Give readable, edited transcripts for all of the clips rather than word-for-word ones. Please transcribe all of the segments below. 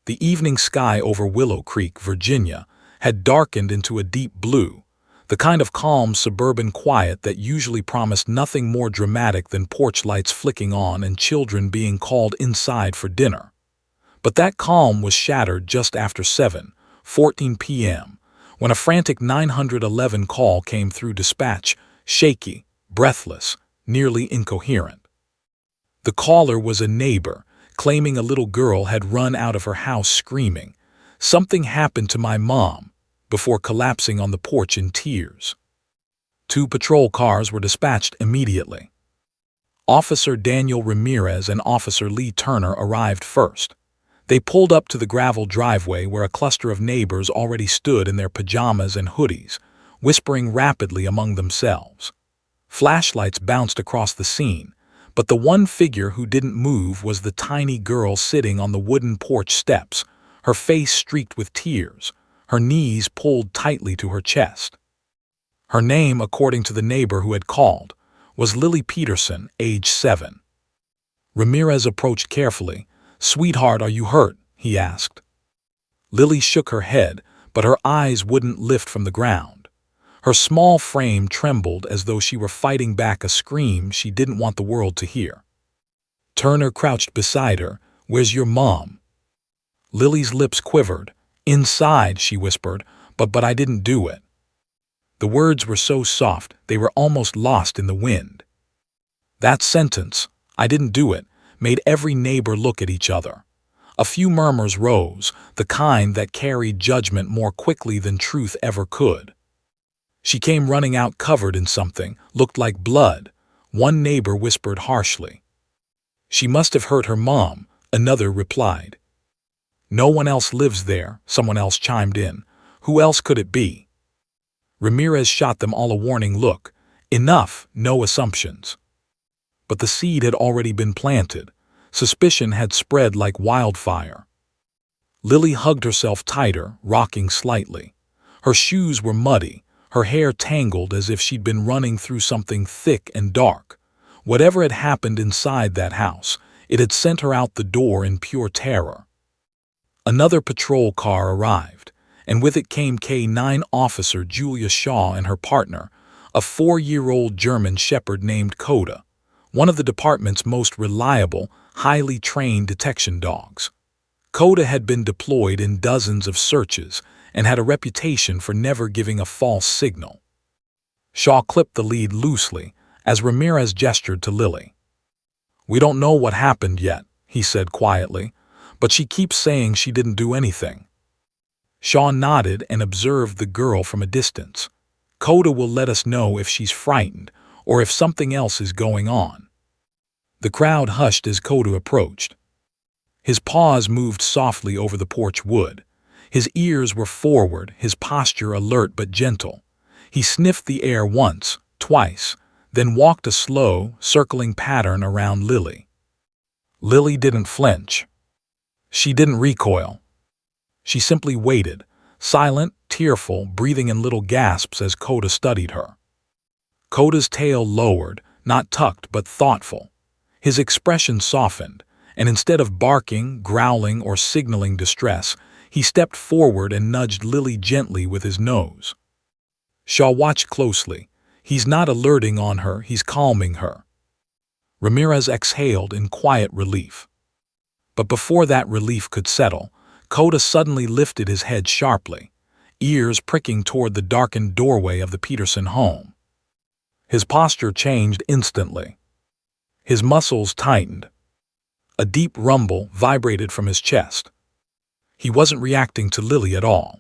The evening sky over Willow Creek, Virginia, had darkened into a deep blue, the kind of calm suburban quiet that usually promised nothing more dramatic than porch lights flicking on and children being called inside for dinner. But that calm was shattered just after 7:14 p.m., when a frantic 911 call came through dispatch, shaky, breathless, nearly incoherent. The caller was a neighbor, claiming a little girl had run out of her house screaming, "Something happened to my mom," before collapsing on the porch in tears. 2 patrol cars were dispatched immediately. Officer Daniel Ramirez and Officer Lee Turner arrived first. They pulled up to the gravel driveway where a cluster of neighbors already stood in their pajamas and hoodies, whispering rapidly among themselves. Flashlights bounced across the scene, but the one figure who didn't move was the tiny girl sitting on the wooden porch steps, her face streaked with tears, her knees pulled tightly to her chest. Her name, according to the neighbor who had called, was Lily Peterson, age 7. Ramirez approached carefully. "Sweetheart, are you hurt?" he asked. Lily shook her head, but her eyes wouldn't lift from the ground. Her small frame trembled as though she were fighting back a scream she didn't want the world to hear. Turner crouched beside her. "Where's your mom?" Lily's lips quivered. "Inside," she whispered, but I didn't do it." The words were so soft they were almost lost in the wind. That sentence, "I didn't do it," made every neighbor look at each other. A few murmurs rose, the kind that carried judgment more quickly than truth ever could. "She came running out covered in something, looked like blood," one neighbor whispered harshly. "She must have hurt her mom," another replied. "No one else lives there," someone else chimed in. "Who else could it be?" Ramirez shot them all a warning look. Enough, no assumptions. But the seed had already been planted. Suspicion had spread like wildfire. Lily hugged herself tighter, rocking slightly. Her shoes were muddy, her hair tangled as if she'd been running through something thick and dark. Whatever had happened inside that house, it had sent her out the door in pure terror. Another patrol car arrived, and with it came K-9 officer Julia Shaw and her partner, a 4-year-old German shepherd named Coda, one of the department's most reliable, highly trained detection dogs. Coda had been deployed in dozens of searches and had a reputation for never giving a false signal. Shaw clipped the lead loosely as Ramirez gestured to Lily. "We don't know what happened yet," he said quietly, "but she keeps saying she didn't do anything." Shaw nodded and observed the girl from a distance. "Coda will let us know if she's frightened or if something else is going on." The crowd hushed as Coda approached. His paws moved softly over the porch wood. His ears were forward, his posture alert but gentle. He sniffed the air once, twice, then walked a slow, circling pattern around Lily. Lily didn't flinch. She didn't recoil. She simply waited, silent, tearful, breathing in little gasps as Coda studied her. Coda's tail lowered, not tucked but thoughtful. His expression softened, and instead of barking, growling, or signaling distress, he stepped forward and nudged Lily gently with his nose. Shaw watched closely. He's not alerting on her, he's calming her. Ramirez exhaled in quiet relief. But before that relief could settle, Coda suddenly lifted his head sharply, ears pricking toward the darkened doorway of the Peterson home. His posture changed instantly. His muscles tightened. A deep rumble vibrated from his chest. He wasn't reacting to Lily at all.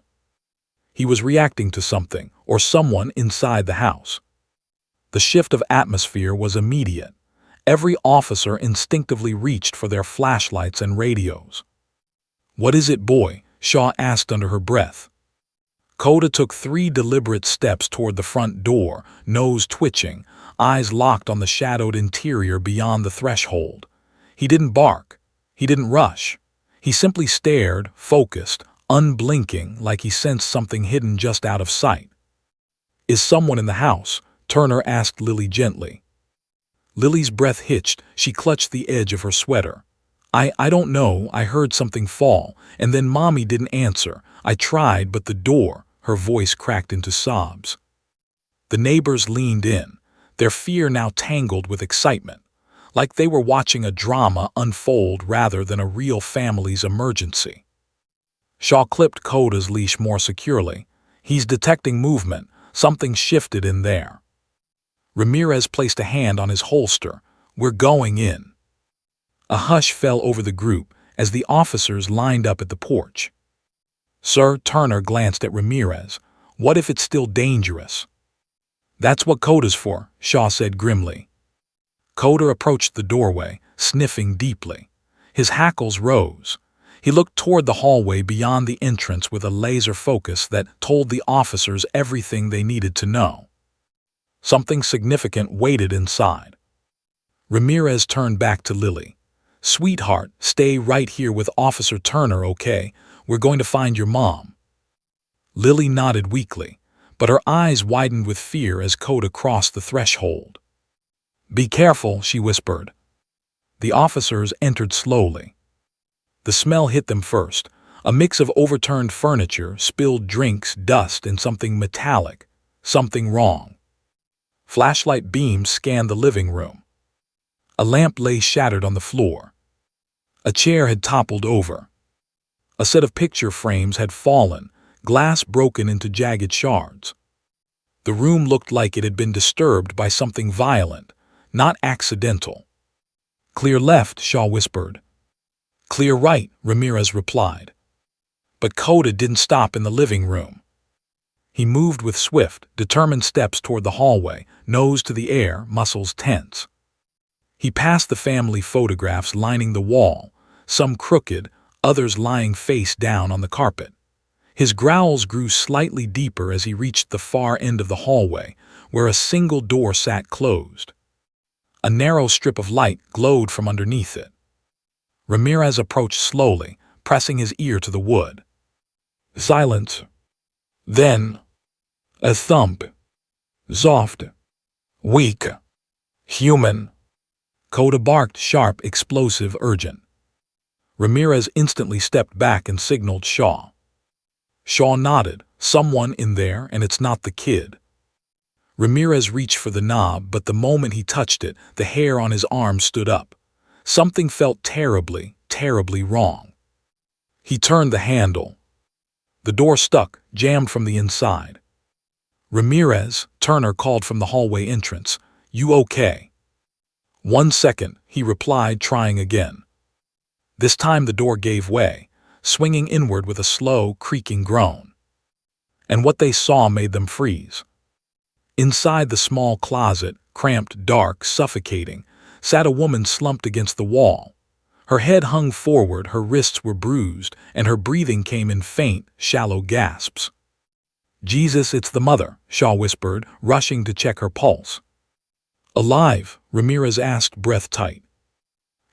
He was reacting to something or someone inside the house. The shift of atmosphere was immediate. Every officer instinctively reached for their flashlights and radios. "What is it, boy?" Shaw asked under her breath. Coda took 3 deliberate steps toward the front door, nose twitching, eyes locked on the shadowed interior beyond the threshold. He didn't bark. He didn't rush. He simply stared, focused, unblinking, like he sensed something hidden just out of sight. "Is someone in the house?" Turner asked Lily gently. Lily's breath hitched. She clutched the edge of her sweater. I don't know, I heard something fall, and then Mommy didn't answer. I tried, but the door," her voice cracked into sobs. The neighbors leaned in, their fear now tangled with excitement, like they were watching a drama unfold rather than a real family's emergency. Shaw clipped Coda's leash more securely. "He's detecting movement. Something shifted in there." Ramirez placed a hand on his holster. "We're going in." A hush fell over the group as the officers lined up at the porch. "Sir," Turner glanced at Ramirez. "What if it's still dangerous?" "That's what Coda's for," Shaw said grimly. Coda approached the doorway, sniffing deeply. His hackles rose. He looked toward the hallway beyond the entrance with a laser focus that told the officers everything they needed to know. Something significant waited inside. Ramirez turned back to Lily. "Sweetheart, stay right here with Officer Turner, okay? We're going to find your mom." Lily nodded weakly, but her eyes widened with fear as Coda crossed the threshold. "Be careful," she whispered. The officers entered slowly. The smell hit them first, a mix of overturned furniture, spilled drinks, dust, and something metallic. Something wrong. Flashlight beams scanned the living room. A lamp lay shattered on the floor. A chair had toppled over. A set of picture frames had fallen, glass broken into jagged shards. The room looked like it had been disturbed by something violent, not accidental. "Clear left," Shaw whispered. "Clear right," Ramirez replied. But Coda didn't stop in the living room. He moved with swift, determined steps toward the hallway, nose to the air, muscles tense. He passed the family photographs lining the wall, some crooked, others lying face down on the carpet. His growls grew slightly deeper as he reached the far end of the hallway, where a single door sat closed. A narrow strip of light glowed from underneath it. Ramirez approached slowly, pressing his ear to the wood. Silence. Then, a thump. Soft. Weak. Human. Coda barked, sharp, explosive, urgent. Ramirez instantly stepped back and signaled Shaw. Shaw nodded. "Someone in there, and it's not the kid." Ramirez reached for the knob, but the moment he touched it, the hair on his arm stood up. Something felt terribly, terribly wrong. He turned the handle. The door stuck, jammed from the inside. "Ramirez," Turner called from the hallway entrance. "You okay?" "1 second," he replied, trying again. This time the door gave way, swinging inward with a slow, creaking groan. And what they saw made them freeze. Inside the small closet, cramped, dark, suffocating, sat a woman slumped against the wall. Her head hung forward, her wrists were bruised, and her breathing came in faint, shallow gasps. "Jesus, it's the mother," Shaw whispered, rushing to check her pulse. "Alive?" Ramirez asked, breath tight.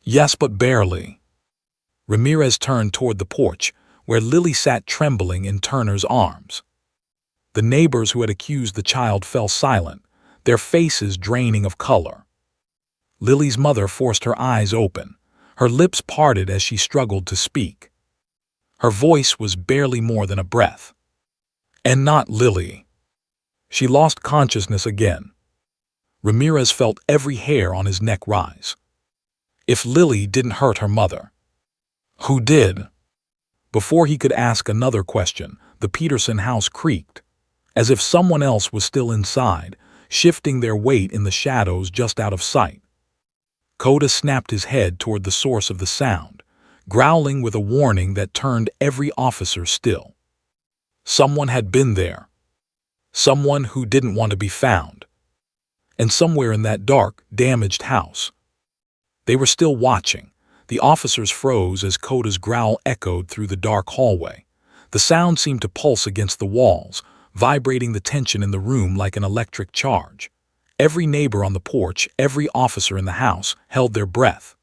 "Yes, but barely." Ramirez turned toward the porch, where Lily sat trembling in Turner's arms. The neighbors who had accused the child fell silent, their faces draining of color. Lily's mother forced her eyes open, her lips parted as she struggled to speak. Her voice was barely more than a breath. "And not Lily." She lost consciousness again. Ramirez felt every hair on his neck rise. If Lily didn't hurt her mother, who did? Before he could ask another question, the Peterson house creaked, as if someone else was still inside, shifting their weight in the shadows just out of sight. Coda snapped his head toward the source of the sound, growling with a warning that turned every officer still. Someone had been there. Someone who didn't want to be found. And somewhere in that dark, damaged house. They were still watching. The officers froze as Coda's growl echoed through the dark hallway. The sound seemed to pulse against the walls, vibrating the tension in the room like an electric charge. Every neighbor on the porch, every officer in the house, held their breath.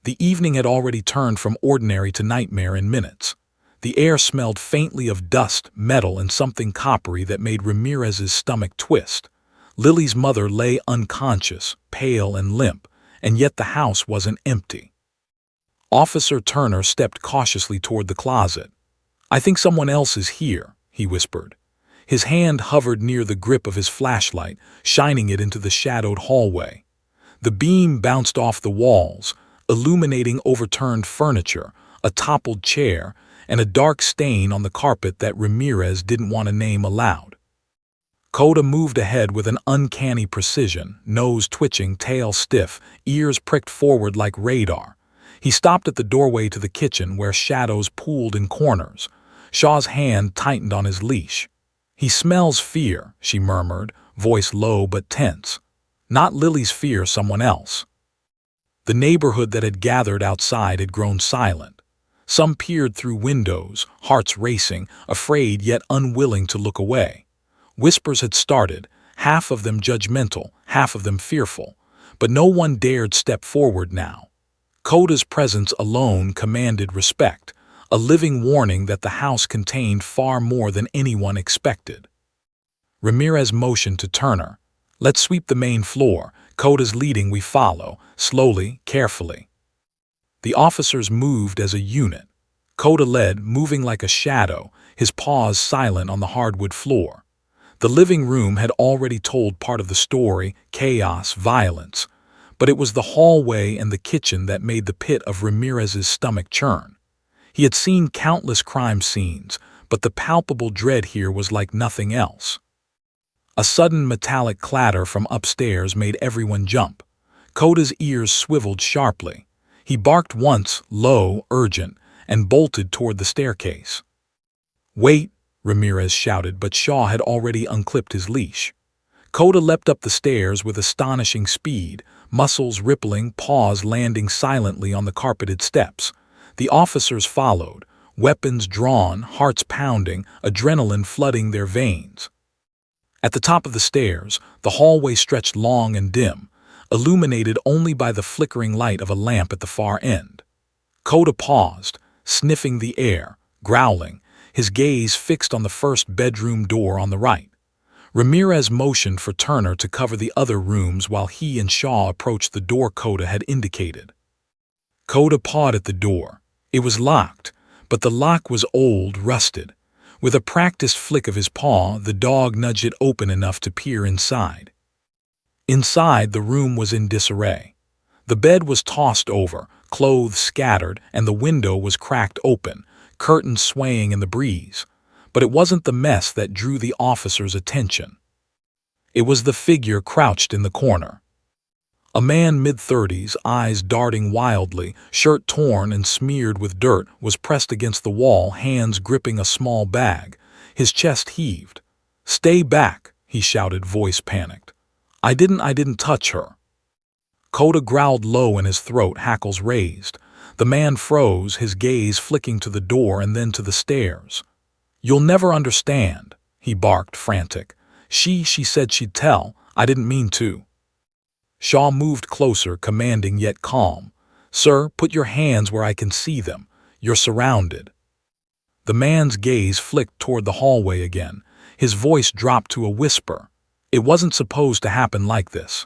The evening had already turned from ordinary to nightmare in minutes. The air smelled faintly of dust, metal, and something coppery that made Ramirez's stomach twist. Lily's mother lay unconscious, pale and limp, and yet the house wasn't empty. Officer Turner stepped cautiously toward the closet. "I think someone else is here," he whispered. His hand hovered near the grip of his flashlight, shining it into the shadowed hallway. The beam bounced off the walls, illuminating overturned furniture, a toppled chair, and a dark stain on the carpet that Ramirez didn't want to name aloud. Coda moved ahead with an uncanny precision, nose twitching, tail stiff, ears pricked forward like radar. He stopped at the doorway to the kitchen where shadows pooled in corners. Shaw's hand tightened on his leash. "He smells fear," she murmured, voice low but tense. Not Lily's fear, someone else. The neighborhood that had gathered outside had grown silent. Some peered through windows, hearts racing, afraid yet unwilling to look away. Whispers had started, half of them judgmental, half of them fearful, but no one dared step forward now. Coda's presence alone commanded respect, a living warning that the house contained far more than anyone expected. Ramirez motioned to Turner. "Let's sweep the main floor. Coda's leading, we follow, slowly, carefully." The officers moved as a unit. Coda led, moving like a shadow, his paws silent on the hardwood floor. The living room had already told part of the story, chaos, violence, but it was the hallway and the kitchen that made the pit of Ramirez's stomach churn. He had seen countless crime scenes, but the palpable dread here was like nothing else. A sudden metallic clatter from upstairs made everyone jump. Coda's ears swiveled sharply. He barked once, low, urgent, and bolted toward the staircase. "Wait," Ramirez shouted, but Shaw had already unclipped his leash. Coda leapt up the stairs with astonishing speed, muscles rippling, paws landing silently on the carpeted steps. The officers followed, weapons drawn, hearts pounding, adrenaline flooding their veins. At the top of the stairs, the hallway stretched long and dim, illuminated only by the flickering light of a lamp at the far end. Coda paused, sniffing the air, growling, his gaze fixed on the first bedroom door on the right. Ramirez motioned for Turner to cover the other rooms while he and Shaw approached the door Coda had indicated. Coda pawed at the door. It was locked, but the lock was old, rusted. With a practiced flick of his paw, the dog nudged it open enough to peer inside. Inside, the room was in disarray. The bed was tossed over, clothes scattered, and the window was cracked open, curtains swaying in the breeze. But it wasn't the mess that drew the officer's attention. It was the figure crouched in the corner. A man mid-30s, eyes darting wildly, shirt torn and smeared with dirt, was pressed against the wall, hands gripping a small bag. His chest heaved. "Stay back," he shouted, voice panicked. I didn't touch her." Coda growled low in his throat, hackles raised. The man froze, his gaze flicking to the door and then to the stairs. "You'll never understand," he barked, frantic. She said she'd tell. I didn't mean to." Shaw moved closer, commanding yet calm. "Sir, put your hands where I can see them. You're surrounded." The man's gaze flicked toward the hallway again. His voice dropped to a whisper. It wasn't supposed to happen like this.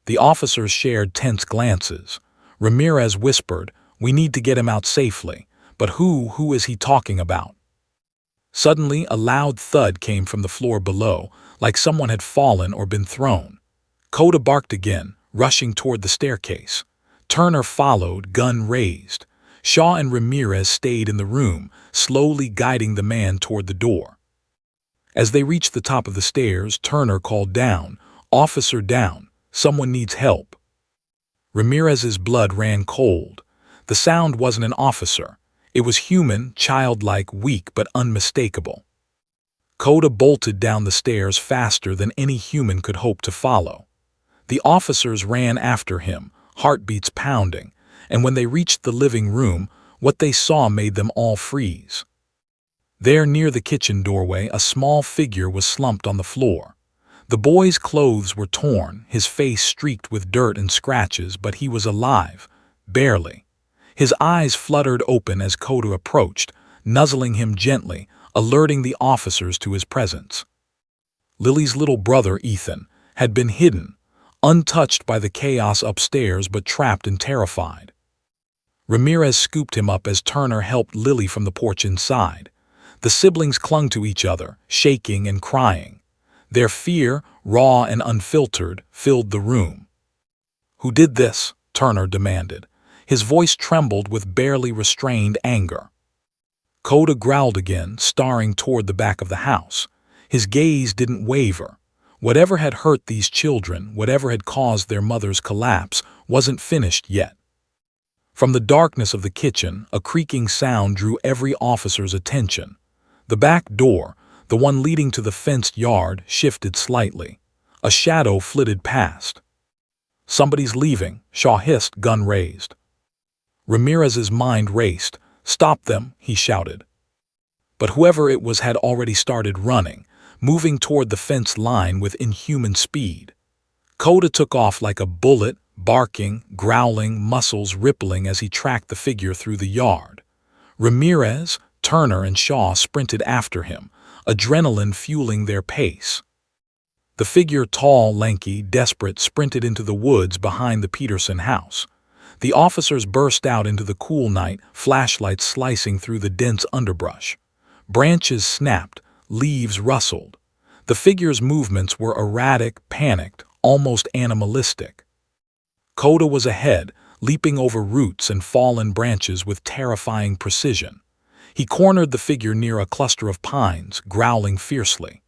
The officers shared tense glances. Ramirez whispered, "We need to get him out safely. But who is he talking about?" Suddenly, a loud thud came from the floor below, like someone had fallen or been thrown. Coda barked again, rushing toward the staircase. Turner followed, gun raised. Shaw and Ramirez stayed in the room, slowly guiding the man toward the door. As they reached the top of the stairs, Turner called down, "Officer down, someone needs help." Ramirez's blood ran cold. The sound wasn't an officer. It was human, childlike, weak, but unmistakable. Coda bolted down the stairs faster than any human could hope to follow. The officers ran after him, heartbeats pounding, and when they reached the living room, what they saw made them all freeze. There, near the kitchen doorway, a small figure was slumped on the floor. The boy's clothes were torn, his face streaked with dirt and scratches, but he was alive, barely. His eyes fluttered open as Coda approached, nuzzling him gently, alerting the officers to his presence. Lily's little brother, Ethan, had been hidden, untouched by the chaos upstairs but trapped and terrified. Ramirez scooped him up as Turner helped Lily from the porch inside. The siblings clung to each other, shaking and crying. Their fear, raw and unfiltered, filled the room. "Who did this?" Turner demanded. His voice trembled with barely restrained anger. Coda growled again, staring toward the back of the house. His gaze didn't waver. Whatever had hurt these children, whatever had caused their mother's collapse, wasn't finished yet. From the darkness of the kitchen, a creaking sound drew every officer's attention. The back door, the one leading to the fenced yard, shifted slightly. A shadow flitted past. "Somebody's leaving," Shaw hissed, gun raised. Ramirez's mind raced. "Stop them," he shouted. But whoever it was had already started running, moving toward the fence line with inhuman speed. Coda took off like a bullet, barking, growling, muscles rippling as he tracked the figure through the yard. Ramirez, Turner, and Shaw sprinted after him, adrenaline fueling their pace. The figure, tall, lanky, desperate, sprinted into the woods behind the Peterson house. The officers burst out into the cool night, flashlights slicing through the dense underbrush. Branches snapped, leaves rustled. The figure's movements were erratic, panicked, almost animalistic. Coda was ahead, leaping over roots and fallen branches with terrifying precision. He cornered the figure near a cluster of pines, growling fiercely.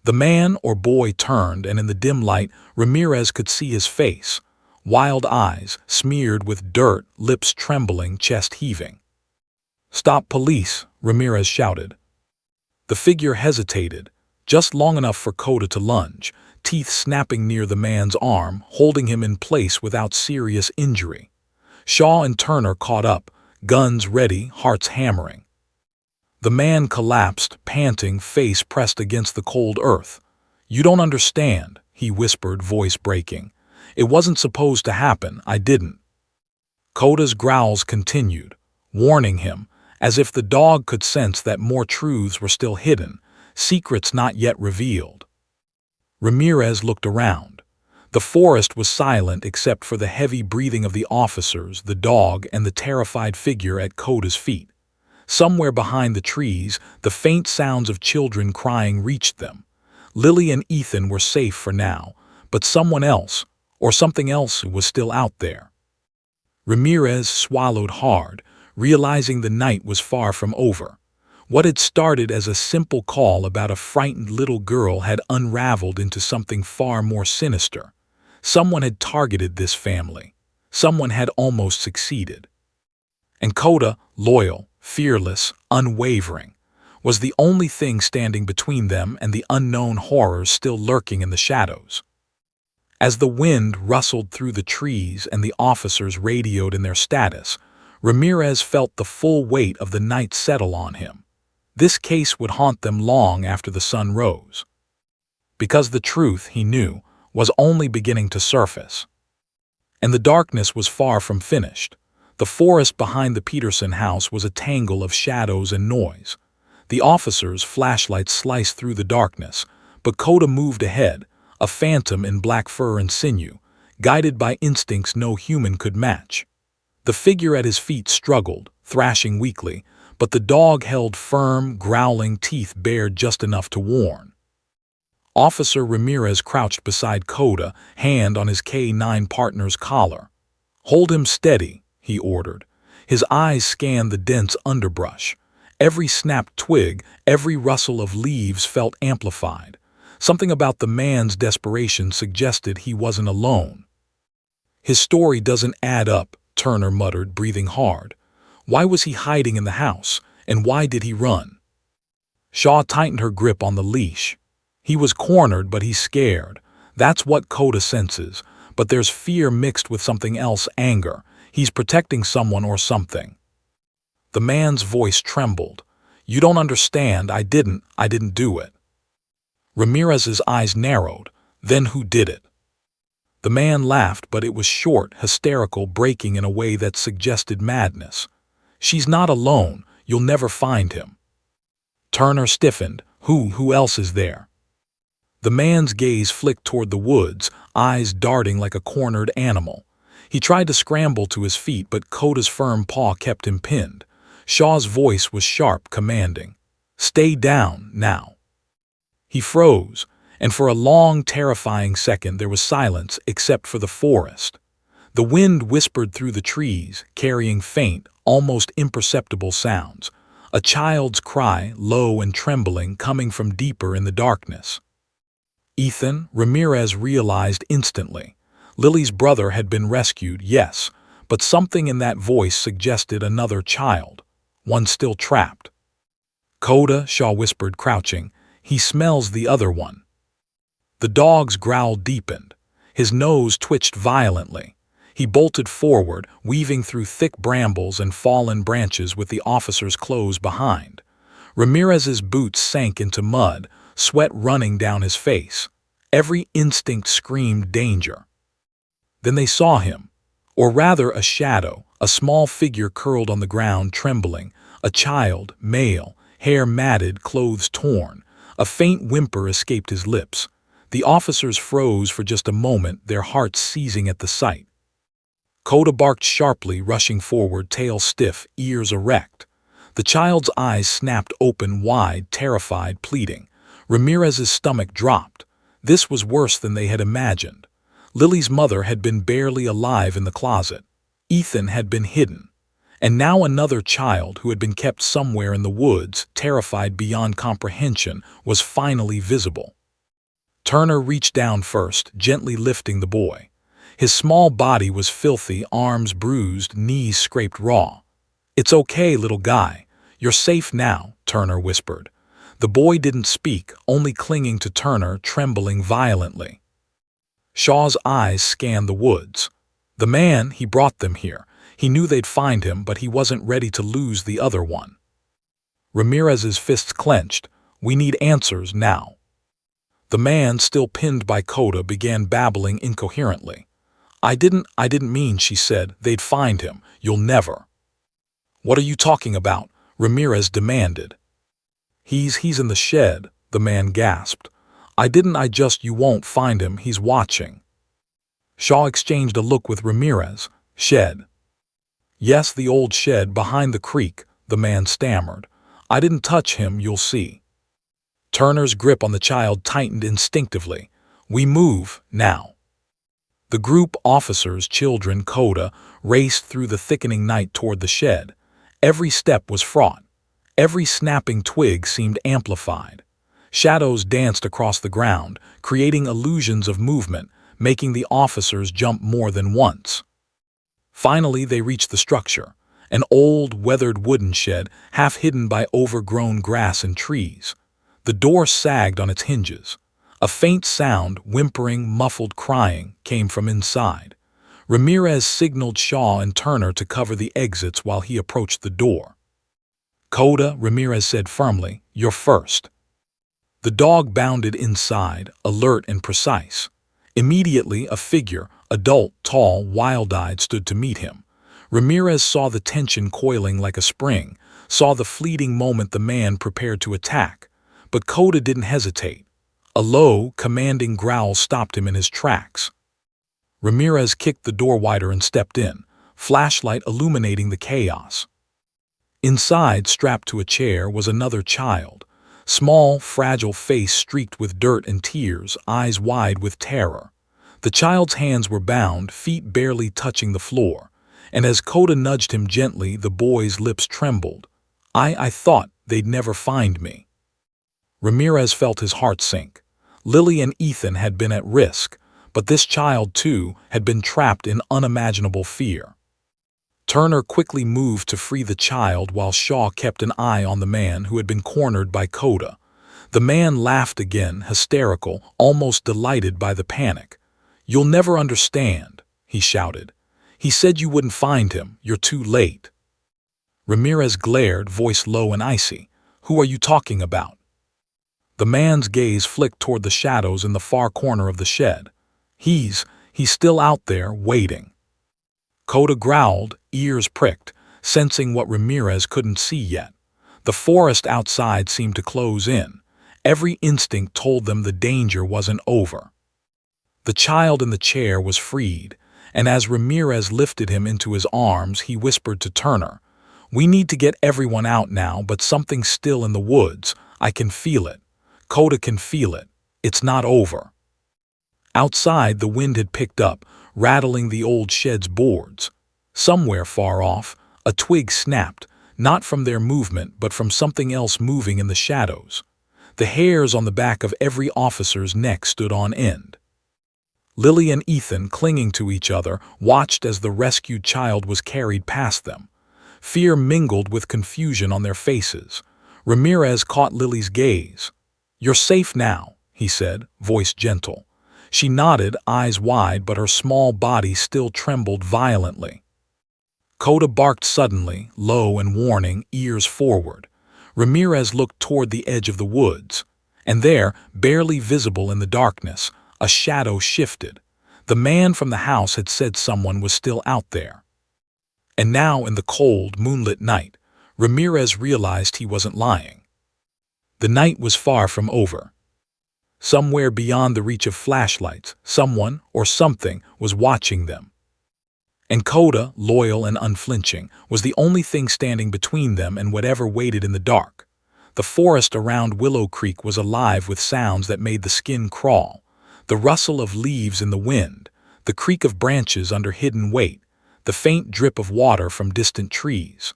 The man or boy turned, and in the dim light, Ramirez could see his face. Wild eyes, smeared with dirt, lips trembling, chest heaving. "Stop, police!" Ramirez shouted. The figure hesitated, just long enough for Coda to lunge, teeth snapping near the man's arm, holding him in place without serious injury. Shaw and Turner caught up, guns ready, hearts hammering. The man collapsed, panting, face pressed against the cold earth. "You don't understand," he whispered, voice breaking. "It wasn't supposed to happen, I didn't." Coda's growls continued, warning him, as if the dog could sense that more truths were still hidden, secrets not yet revealed. Ramirez looked around. The forest was silent except for the heavy breathing of the officers, the dog, and the terrified figure at Coda's feet. Somewhere behind the trees, the faint sounds of children crying reached them. Lily and Ethan were safe for now, but someone else, or something else, was still out there. Ramirez swallowed hard, realizing the night was far from over. What had started as a simple call about a frightened little girl had unraveled into something far more sinister. Someone had targeted this family. Someone had almost succeeded. And Coda, loyal, fearless, unwavering, was the only thing standing between them and the unknown horrors still lurking in the shadows. As the wind rustled through the trees and the officers radioed in their status, Ramirez felt the full weight of the night settle on him. This case would haunt them long after the sun rose. Because the truth, he knew, was only beginning to surface. And the darkness was far from finished. The forest behind the Peterson house was a tangle of shadows and noise. The officers' flashlights sliced through the darkness, but Coda moved ahead, a phantom in black fur and sinew, guided by instincts no human could match. The figure at his feet struggled, thrashing weakly, but the dog held firm, growling, teeth bared just enough to warn. Officer Ramirez crouched beside Coda, hand on his K-9 partner's collar. "Hold him steady," he ordered. His eyes scanned the dense underbrush. Every snapped twig, every rustle of leaves felt amplified. Something about the man's desperation suggested he wasn't alone. "His story doesn't add up," Turner muttered, breathing hard. Why was he hiding in the house, and why did he run? Shaw tightened her grip on the leash. He was cornered, but he's scared. That's what Coda senses, but there's fear mixed with something else, anger. He's protecting someone or something. The man's voice trembled. "You don't understand, I didn't do it." Ramirez's eyes narrowed. "Then who did it?" The man laughed, but it was short, hysterical, breaking in a way that suggested madness. "She's not alone. You'll never find him." Turner stiffened. Who else is there?" The man's gaze flicked toward the woods, eyes darting like a cornered animal. He tried to scramble to his feet, but Koda's firm paw kept him pinned. Shaw's voice was sharp, commanding, "Stay down, now." He froze, and for a long, terrifying second there was silence except for the forest. The wind whispered through the trees, carrying faint, almost imperceptible sounds. A child's cry, low and trembling, coming from deeper in the darkness. Ethan, Ramirez realized instantly. Lily's brother had been rescued, yes, but something in that voice suggested another child, one still trapped. "Koda," Shaw whispered, crouching, "he smells the other one." The dog's growl deepened. His nose twitched violently. He bolted forward, weaving through thick brambles and fallen branches with the officer's clothes behind. Ramirez's boots sank into mud, sweat running down his face. Every instinct screamed danger. Then they saw him, or rather a shadow, a small figure curled on the ground, trembling, a child, male, hair matted, clothes torn. A faint whimper escaped his lips. The officers froze for just a moment, their hearts seizing at the sight. Koda barked sharply, rushing forward, tail stiff, ears erect. The child's eyes snapped open wide, terrified, pleading. Ramirez's stomach dropped. This was worse than they had imagined. Lily's mother had been barely alive in the closet. Ethan had been hidden. And now another child who had been kept somewhere in the woods, terrified beyond comprehension, was finally visible. Turner reached down first, gently lifting the boy. His small body was filthy, arms bruised, knees scraped raw. "It's okay, little guy. You're safe now," Turner whispered. The boy didn't speak, only clinging to Turner, trembling violently. Shaw's eyes scanned the woods. The man, he brought them here. He knew they'd find him, but he wasn't ready to lose the other one. Ramirez's fists clenched. "We need answers now." The man, still pinned by Koda, began babbling incoherently. I didn't mean," she said. "They'd find him. You'll never." "What are you talking about?" Ramirez demanded. He's in the shed," the man gasped. I just, "You won't find him. He's watching." Shaw exchanged a look with Ramirez. "Shed?" "Yes, the old shed behind the creek," the man stammered. "I didn't touch him, you'll see." Turner's grip on the child tightened instinctively. "We move, now." The group, officers, children, Koda, raced through the thickening night toward the shed. Every step was fraught. Every snapping twig seemed amplified. Shadows danced across the ground, creating illusions of movement, making the officers jump more than once. Finally, they reached the structure, an old, weathered wooden shed, half hidden by overgrown grass and trees. The door sagged on its hinges. A faint sound, whimpering, muffled crying, came from inside. Ramirez signaled Shaw and Turner to cover the exits while he approached the door. "Koda," Ramirez said firmly, "you're first." The dog bounded inside, alert and precise. Immediately, a figure, adult, tall, wild-eyed, stood to meet him. Ramirez saw the tension coiling like a spring, saw the fleeting moment the man prepared to attack. But Koda didn't hesitate. A low, commanding growl stopped him in his tracks. Ramirez kicked the door wider and stepped in, flashlight illuminating the chaos. Inside, strapped to a chair, was another child. Small, fragile face streaked with dirt and tears, eyes wide with terror. The child's hands were bound, feet barely touching the floor. And as Koda nudged him gently, the boy's lips trembled. I thought they'd never find me." Ramirez felt his heart sink. Lily and Ethan had been at risk, but this child, too, had been trapped in unimaginable fear. Turner quickly moved to free the child while Shaw kept an eye on the man who had been cornered by Koda. The man laughed again, hysterical, almost delighted by the panic. "You'll never understand," he shouted. "He said you wouldn't find him. You're too late." Ramirez glared, voice low and icy. "Who are you talking about?" The man's gaze flicked toward the shadows in the far corner of the shed. He's still out there, waiting." Koda growled, ears pricked, sensing what Ramirez couldn't see yet. The forest outside seemed to close in. Every instinct told them the danger wasn't over. The child in the chair was freed, and as Ramirez lifted him into his arms, he whispered to Turner, "We need to get everyone out now, but something's still in the woods. I can feel it. Coda can feel it. It's not over." Outside, the wind had picked up, rattling the old shed's boards. Somewhere far off, a twig snapped, not from their movement, but from something else moving in the shadows. The hairs on the back of every officer's neck stood on end. Lily and Ethan, clinging to each other, watched as the rescued child was carried past them. Fear mingled with confusion on their faces. Ramirez caught Lily's gaze. "You're safe now," he said, voice gentle. She nodded, eyes wide, but her small body still trembled violently. Coda barked suddenly, low and warning, ears forward. Ramirez looked toward the edge of the woods, and there, barely visible in the darkness, a shadow shifted. The man from the house had said someone was still out there. And now, in the cold, moonlit night, Ramirez realized he wasn't lying. The night was far from over. Somewhere beyond the reach of flashlights, someone or something was watching them. And Coda, loyal and unflinching, was the only thing standing between them and whatever waited in the dark. The forest around Willow Creek was alive with sounds that made the skin crawl. The rustle of leaves in the wind, the creak of branches under hidden weight, the faint drip of water from distant trees.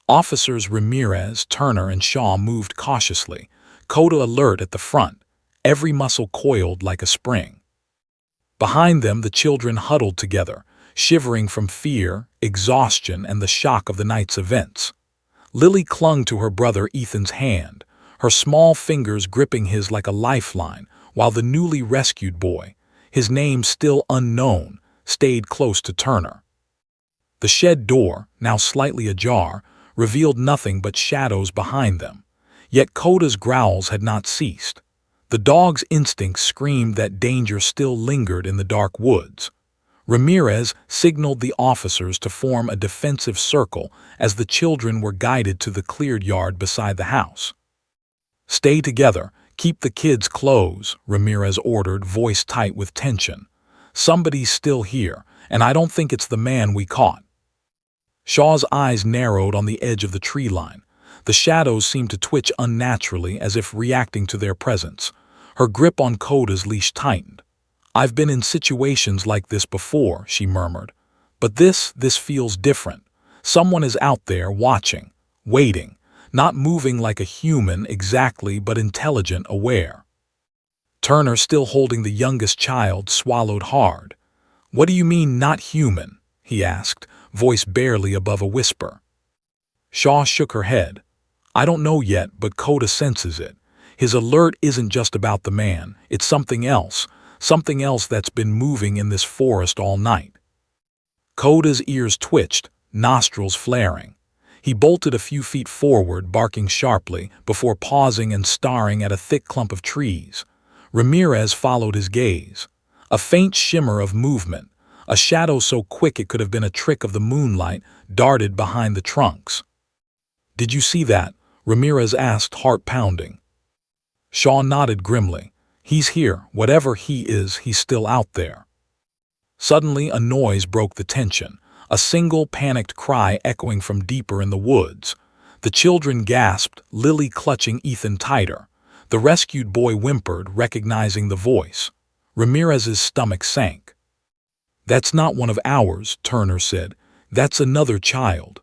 Officers Ramirez, Turner, and Shaw moved cautiously, Coda alert at the front, every muscle coiled like a spring. Behind them, the children huddled together, shivering from fear, exhaustion, and the shock of the night's events. Lily clung to her brother Ethan's hand, her small fingers gripping his like a lifeline, while the newly rescued boy, his name still unknown, stayed close to Turner. The shed door, now slightly ajar, revealed nothing but shadows behind them. Yet Coda's growls had not ceased. The dog's instincts screamed that danger still lingered in the dark woods. Ramirez signaled the officers to form a defensive circle as the children were guided to the cleared yard beside the house. "Stay together, keep the kids close," Ramirez ordered, voice tight with tension. "Somebody's still here, and I don't think it's the man we caught." Shaw's eyes narrowed on the edge of the tree line. The shadows seemed to twitch unnaturally as if reacting to their presence. Her grip on Coda's leash tightened. "I've been in situations like this before," she murmured. "But this feels different. Someone is out there watching, waiting, not moving like a human exactly, but intelligent, aware." Turner, still holding the youngest child, swallowed hard. "What do you mean, not human?" he asked, voice barely above a whisper. Shaw shook her head. "I don't know yet, but Coda senses it. His alert isn't just about the man, it's something else that's been moving in this forest all night." Coda's ears twitched, nostrils flaring. He bolted a few feet forward, barking sharply, before pausing and staring at a thick clump of trees. Ramirez followed his gaze. A faint shimmer of movement, a shadow so quick it could have been a trick of the moonlight, darted behind the trunks. "Did you see that?" Ramirez asked, heart pounding. Shaw nodded grimly. "He's here. Whatever he is, he's still out there." Suddenly, a noise broke the tension, a single panicked cry echoing from deeper in the woods. The children gasped, Lily clutching Ethan tighter. The rescued boy whimpered, recognizing the voice. Ramirez's stomach sank. "That's not one of ours," Turner said. "That's another child."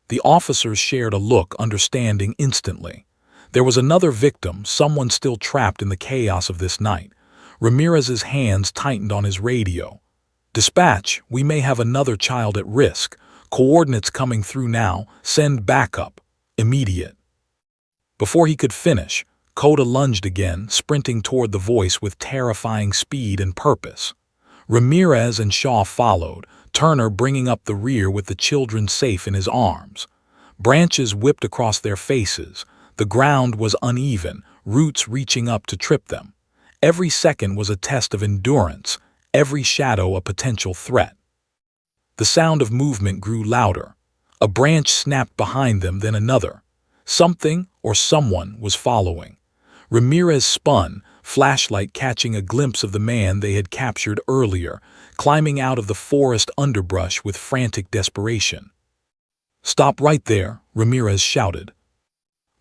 The officers shared a look, understanding instantly. There was another victim, someone still trapped in the chaos of this night. Ramirez's hands tightened on his radio. "Dispatch, we may have another child at risk. Coordinates coming through now. Send backup. Immediate." Before he could finish, Coda lunged again, sprinting toward the voice with terrifying speed and purpose. Ramirez and Shaw followed, Turner bringing up the rear with the children safe in his arms. Branches whipped across their faces. The ground was uneven, roots reaching up to trip them. Every second was a test of endurance, every shadow a potential threat. The sound of movement grew louder. A branch snapped behind them, then another. Something or someone was following. Ramirez spun, flashlight catching a glimpse of the man they had captured earlier, climbing out of the forest underbrush with frantic desperation. "Stop right there," Ramirez shouted.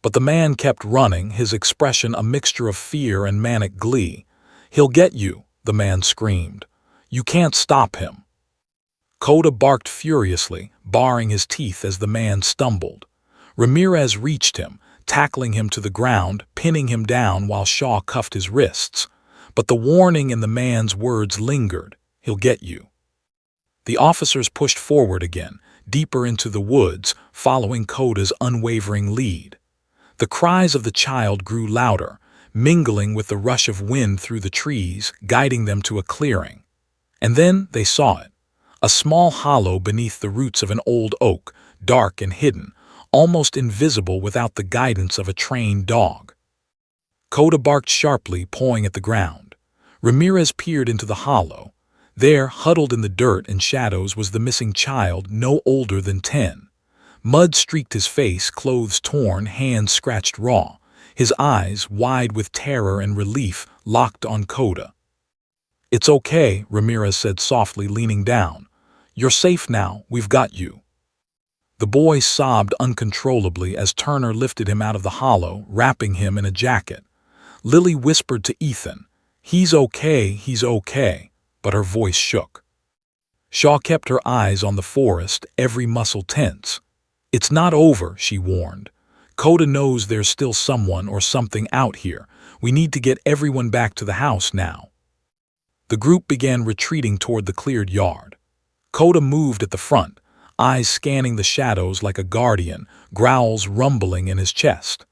But the man kept running, his expression a mixture of fear and manic glee. "He'll get you," the man screamed. "You can't stop him." Coda barked furiously, baring his teeth as the man stumbled. Ramirez reached him, tackling him to the ground, pinning him down while Shaw cuffed his wrists. But the warning in the man's words lingered. "He'll get you." The officers pushed forward again, deeper into the woods, following Coda's unwavering lead. The cries of the child grew louder, mingling with the rush of wind through the trees, guiding them to a clearing. And then they saw it. A small hollow beneath the roots of an old oak, dark and hidden, almost invisible without the guidance of a trained dog. Coda barked sharply, pawing at the ground. Ramirez peered into the hollow. There, huddled in the dirt and shadows, was the missing child, no older than 10. Mud streaked his face, clothes torn, hands scratched raw. His eyes, wide with terror and relief, locked on Coda. "It's okay," Ramirez said softly, leaning down. "You're safe now, we've got you." The boy sobbed uncontrollably as Turner lifted him out of the hollow, wrapping him in a jacket. Lily whispered to Ethan, he's okay," but her voice shook. Shaw kept her eyes on the forest, every muscle tense. "It's not over," she warned. "Coda knows there's still someone or something out here. We need to get everyone back to the house now." The group began retreating toward the cleared yard. Coda moved at the front, eyes scanning the shadows like a guardian, growls rumbling in his chest.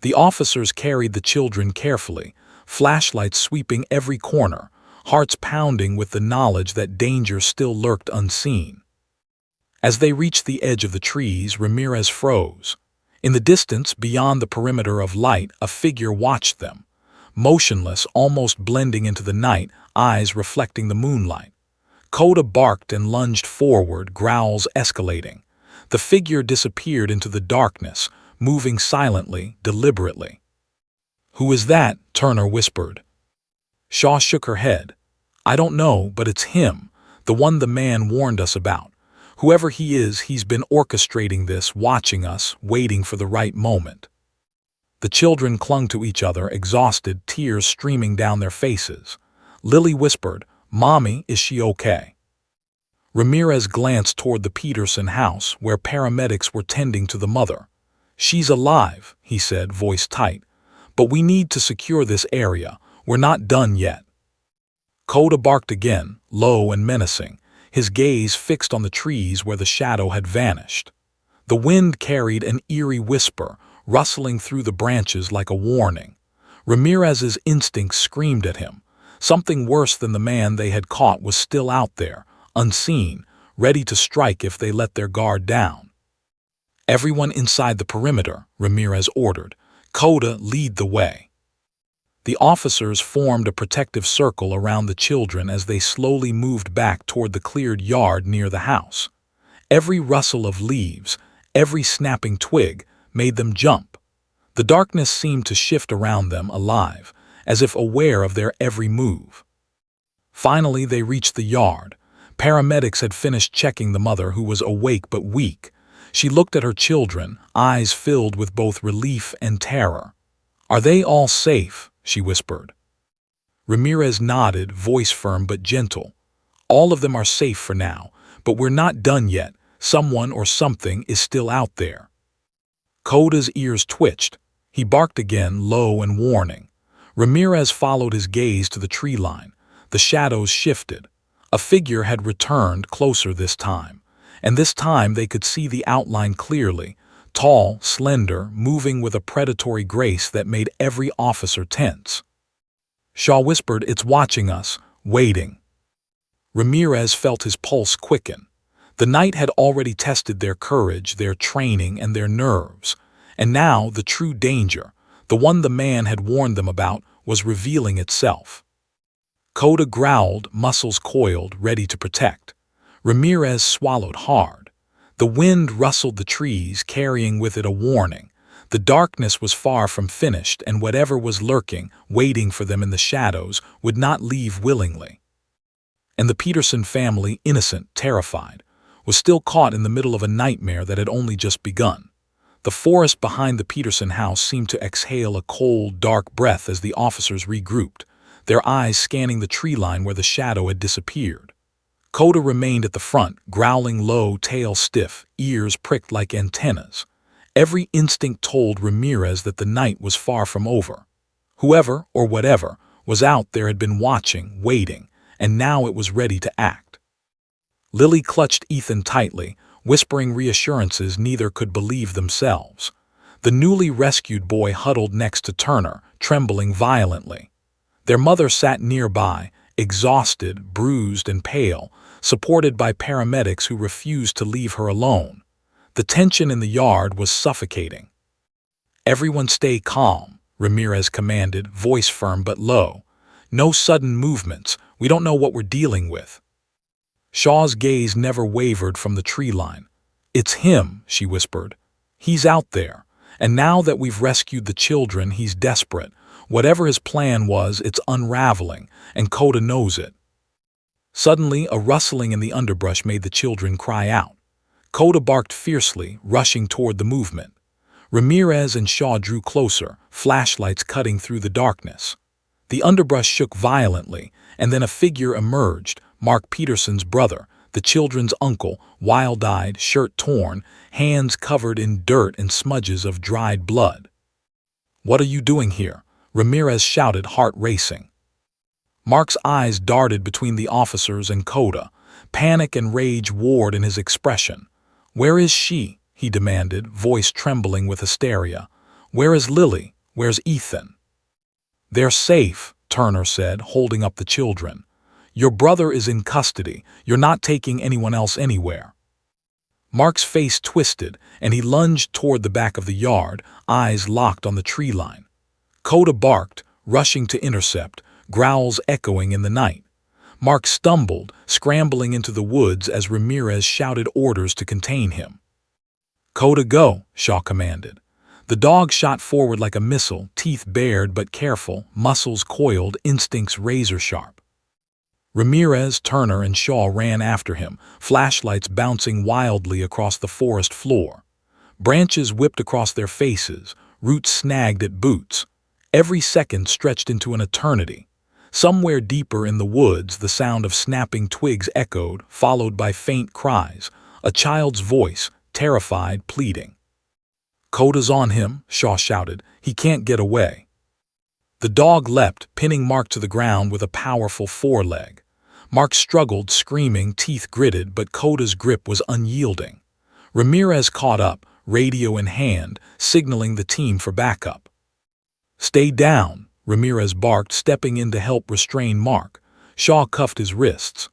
The officers carried the children carefully, flashlights sweeping every corner, hearts pounding with the knowledge that danger still lurked unseen. As they reached the edge of the trees, Ramirez froze. In the distance, beyond the perimeter of light, a figure watched them. Motionless, almost blending into the night, eyes reflecting the moonlight. Coda barked and lunged forward, growls escalating. The figure disappeared into the darkness, moving silently, deliberately. "Who is that?" Turner whispered. Shaw shook her head. "I don't know, but it's him, the one the man warned us about. Whoever he is, he's been orchestrating this, watching us, waiting for the right moment." The children clung to each other, exhausted, tears streaming down their faces. Lily whispered, "Mommy, is she okay?" Ramirez glanced toward the Peterson house, where paramedics were tending to the mother. "She's alive," he said, voice tight. "But we need to secure this area. We're not done yet." Coda barked again, low and menacing, his gaze fixed on the trees where the shadow had vanished. The wind carried an eerie whisper, rustling through the branches like a warning. Ramirez's instincts screamed at him. Something worse than the man they had caught was still out there, unseen, ready to strike if they let their guard down. "Everyone inside the perimeter," Ramirez ordered. "Coda, lead the way." The officers formed a protective circle around the children as they slowly moved back toward the cleared yard near the house. Every rustle of leaves, every snapping twig, made them jump. The darkness seemed to shift around them, alive, as if aware of their every move. Finally, they reached the yard. Paramedics had finished checking the mother, who was awake but weak. She looked at her children, eyes filled with both relief and terror. "Are they all safe?" she whispered. Ramirez nodded, voice firm but gentle. "All of them are safe for now, but we're not done yet. Someone or something is still out there." Coda's ears twitched. He barked again, low and warning. Ramirez followed his gaze to the tree line. The shadows shifted. A figure had returned, closer this time. And this time they could see the outline clearly. Tall, slender, moving with a predatory grace that made every officer tense. Shaw whispered, "It's watching us, waiting." Ramirez felt his pulse quicken. The night had already tested their courage, their training, and their nerves. And now the true danger, the one the man had warned them about, was revealing itself. Coda growled, muscles coiled, ready to protect. Ramirez swallowed hard. The wind rustled the trees, carrying with it a warning. The darkness was far from finished, and whatever was lurking, waiting for them in the shadows, would not leave willingly. And the Peterson family, innocent, terrified, was still caught in the middle of a nightmare that had only just begun. The forest behind the Peterson house seemed to exhale a cold, dark breath as the officers regrouped, their eyes scanning the tree line where the shadow had disappeared. Coda remained at the front, growling low, tail stiff, ears pricked like antennas. Every instinct told Ramirez that the night was far from over. Whoever, or whatever, was out there had been watching, waiting, and now it was ready to act. Lily clutched Ethan tightly, whispering reassurances neither could believe themselves. The newly rescued boy huddled next to Turner, trembling violently. Their mother sat nearby, exhausted, bruised, and pale, supported by paramedics who refused to leave her alone. The tension in the yard was suffocating. "Everyone stay calm," Ramirez commanded, voice firm but low. "No sudden movements. We don't know what we're dealing with." Shaw's gaze never wavered from the tree line. "It's him," she whispered. "He's out there. And now that we've rescued the children, he's desperate. Whatever his plan was, it's unraveling, and Coda knows it." Suddenly, a rustling in the underbrush made the children cry out. Coda barked fiercely, rushing toward the movement. Ramirez and Shaw drew closer, flashlights cutting through the darkness. The underbrush shook violently, and then a figure emerged, Mark Peterson's brother, the children's uncle, wild-eyed, shirt torn, hands covered in dirt and smudges of dried blood. "What are you doing here?" Ramirez shouted, heart racing. Mark's eyes darted between the officers and Coda. Panic and rage warred in his expression. "Where is she?" he demanded, voice trembling with hysteria. "Where is Lily? Where's Ethan?" "They're safe," Turner said, holding up the children. "Your brother is in custody. You're not taking anyone else anywhere." Mark's face twisted, and he lunged toward the back of the yard, eyes locked on the tree line. Coda barked, rushing to intercept, growls echoing in the night. Mark stumbled, scrambling into the woods as Ramirez shouted orders to contain him. "Coda, go," Shaw commanded. The dog shot forward like a missile, teeth bared but careful, muscles coiled, instincts razor-sharp. Ramirez, Turner, and Shaw ran after him, flashlights bouncing wildly across the forest floor. Branches whipped across their faces, roots snagged at boots. Every second stretched into an eternity. Somewhere deeper in the woods, the sound of snapping twigs echoed, followed by faint cries, a child's voice, terrified, pleading. "Coda's on him," Shaw shouted. "He can't get away." The dog leapt, pinning Mark to the ground with a powerful foreleg. Mark struggled, screaming, teeth gritted, but Coda's grip was unyielding. Ramirez caught up, radio in hand, signaling the team for backup. "Stay down," Ramirez barked, stepping in to help restrain Mark. Shaw cuffed his wrists.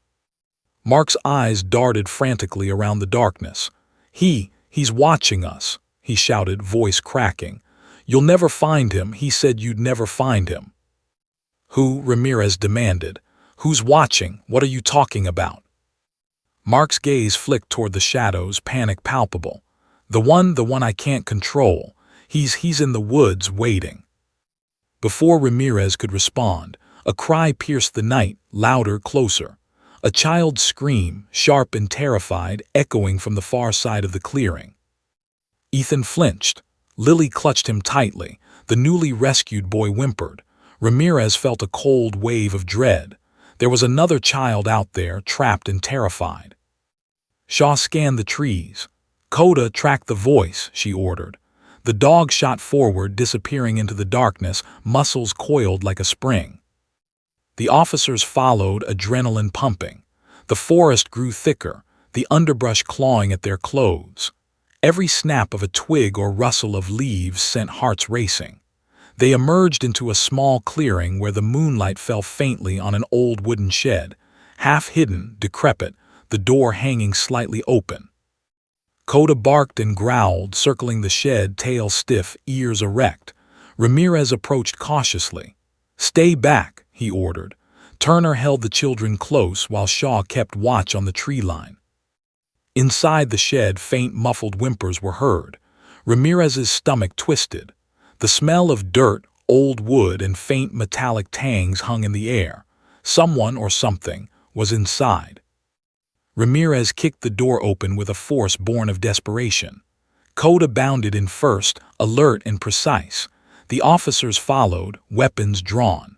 Mark's eyes darted frantically around the darkness. He's watching us," he shouted, voice cracking. "You'll never find him. He said you'd never find him." "Who?" Ramirez demanded. "Who's watching? What are you talking about?" Mark's gaze flicked toward the shadows, panic palpable. The one I can't control. He's in the woods, waiting." Before Ramirez could respond, a cry pierced the night, louder, closer. A child's scream, sharp and terrified, echoing from the far side of the clearing. Ethan flinched. Lily clutched him tightly. The newly rescued boy whimpered. Ramirez felt a cold wave of dread. There was another child out there, trapped and terrified. Shaw scanned the trees. "Coda, track the voice," she ordered. The dog shot forward, disappearing into the darkness, muscles coiled like a spring. The officers followed, adrenaline pumping. The forest grew thicker, the underbrush clawing at their clothes. Every snap of a twig or rustle of leaves sent hearts racing. They emerged into a small clearing where the moonlight fell faintly on an old wooden shed, half hidden, decrepit, the door hanging slightly open. Coda barked and growled, circling the shed, tail stiff, ears erect. Ramirez approached cautiously. "Stay back," he ordered. Turner held the children close while Shaw kept watch on the tree line. Inside the shed, faint muffled whimpers were heard. Ramirez's stomach twisted. The smell of dirt, old wood, and faint metallic tangs hung in the air. Someone or something was inside. Ramirez kicked the door open with a force born of desperation. Coda bounded in first, alert and precise. The officers followed, weapons drawn.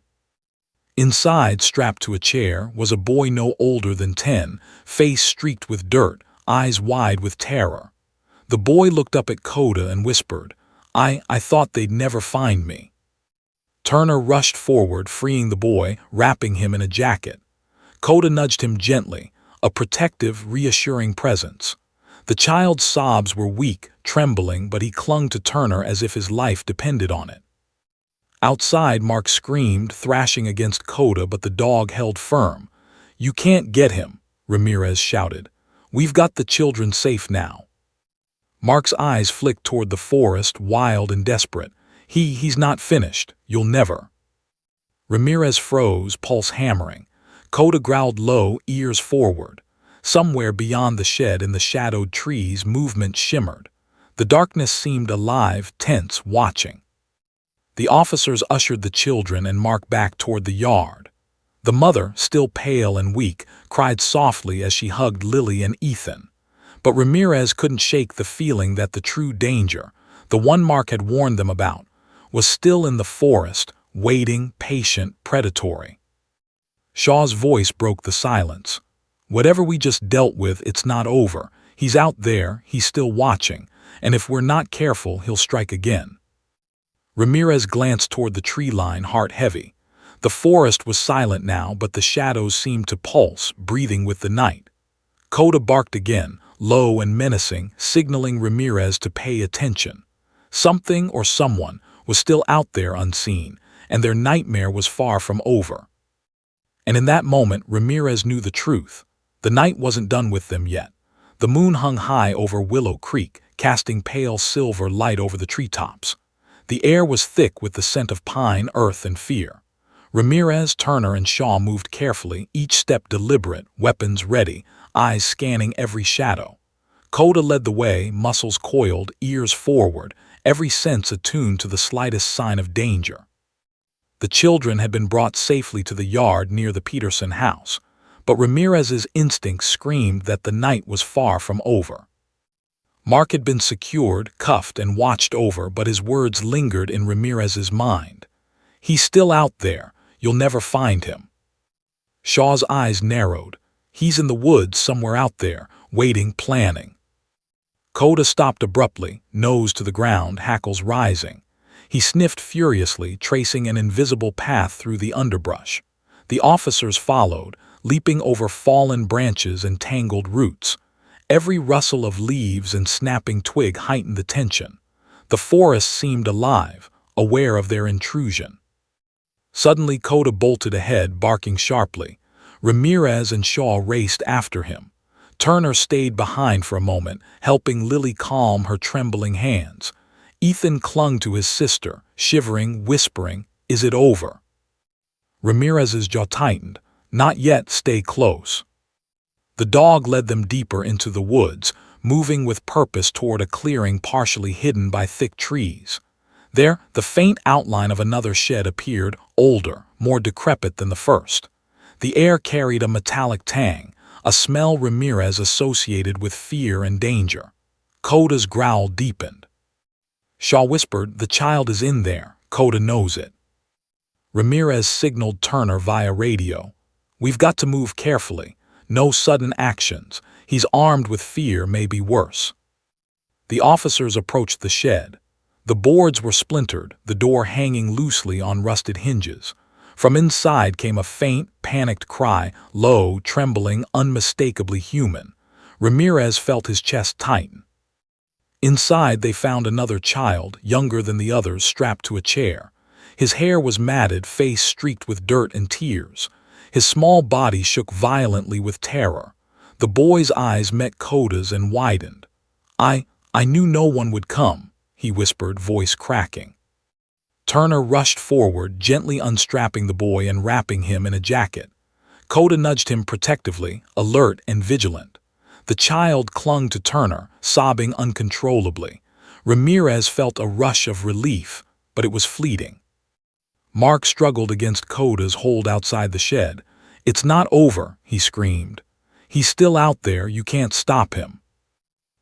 Inside, strapped to a chair, was a boy no older than 10, face streaked with dirt, eyes wide with terror. The boy looked up at Coda and whispered, I thought they'd never find me." Turner rushed forward, freeing the boy, wrapping him in a jacket. Coda nudged him gently, a protective, reassuring presence. The child's sobs were weak, trembling, but he clung to Turner as if his life depended on it. Outside, Mark screamed, thrashing against Coda, but the dog held firm. "You can't get him," Ramirez shouted. "We've got the children safe now." Mark's eyes flicked toward the forest, wild and desperate. He's not finished. You'll never." Ramirez froze, pulse hammering. Coda growled low, ears forward. Somewhere beyond the shed, in the shadowed trees, movement shimmered. The darkness seemed alive, tense, watching. The officers ushered the children and Mark back toward the yard. The mother, still pale and weak, cried softly as she hugged Lily and Ethan. But Ramirez couldn't shake the feeling that the true danger, the one Mark had warned them about, was still in the forest, waiting, patient, predatory. Shaw's voice broke the silence. "Whatever we just dealt with, it's not over. He's out there, he's still watching, and if we're not careful, he'll strike again." Ramirez glanced toward the tree line, heart heavy. The forest was silent now, but the shadows seemed to pulse, breathing with the night. Coda barked again, low and menacing, signaling Ramirez to pay attention. Something or someone was still out there unseen, and their nightmare was far from over. And in that moment, Ramirez knew the truth. The night wasn't done with them yet. The moon hung high over Willow Creek, casting pale silver light over the treetops. The air was thick with the scent of pine, earth, and fear. Ramirez, Turner, and Shaw moved carefully, each step deliberate, weapons ready, eyes scanning every shadow. Coda led the way, muscles coiled, ears forward, every sense attuned to the slightest sign of danger. The children had been brought safely to the yard near the Peterson house, but Ramirez's instincts screamed that the night was far from over. Mark had been secured, cuffed, and watched over, but his words lingered in Ramirez's mind. "He's still out there. You'll never find him." Shaw's eyes narrowed. "He's in the woods somewhere out there, waiting, planning." Coda stopped abruptly, nose to the ground, hackles rising. He sniffed furiously, tracing an invisible path through the underbrush. The officers followed, leaping over fallen branches and tangled roots. Every rustle of leaves and snapping twig heightened the tension. The forest seemed alive, aware of their intrusion. Suddenly, Coda bolted ahead, barking sharply. Ramirez and Shaw raced after him. Turner stayed behind for a moment, helping Lily calm her trembling hands. Ethan clung to his sister, shivering, whispering, "Is it over?" Ramirez's jaw tightened. "Not yet, stay close." The dog led them deeper into the woods, moving with purpose toward a clearing partially hidden by thick trees. There, the faint outline of another shed appeared, older, more decrepit than the first. The air carried a metallic tang, a smell Ramirez associated with fear and danger. Coda's growl deepened. Shaw whispered, "The child is in there. Coda knows it." Ramirez signaled Turner via radio. "We've got to move carefully. No sudden actions. He's armed with fear, may be worse." The officers approached the shed. The boards were splintered, the door hanging loosely on rusted hinges. From inside came a faint, panicked cry, low, trembling, unmistakably human. Ramirez felt his chest tighten. Inside, they found another child, younger than the others, strapped to a chair. His hair was matted, face streaked with dirt and tears. His small body shook violently with terror. The boy's eyes met Coda's and widened. I knew no one would come," he whispered, voice cracking. Turner rushed forward, gently unstrapping the boy and wrapping him in a jacket. Coda nudged him protectively, alert and vigilant. The child clung to Turner, sobbing uncontrollably. Ramirez felt a rush of relief, but it was fleeting. Mark struggled against Coda's hold outside the shed. "It's not over," he screamed. "He's still out there, you can't stop him."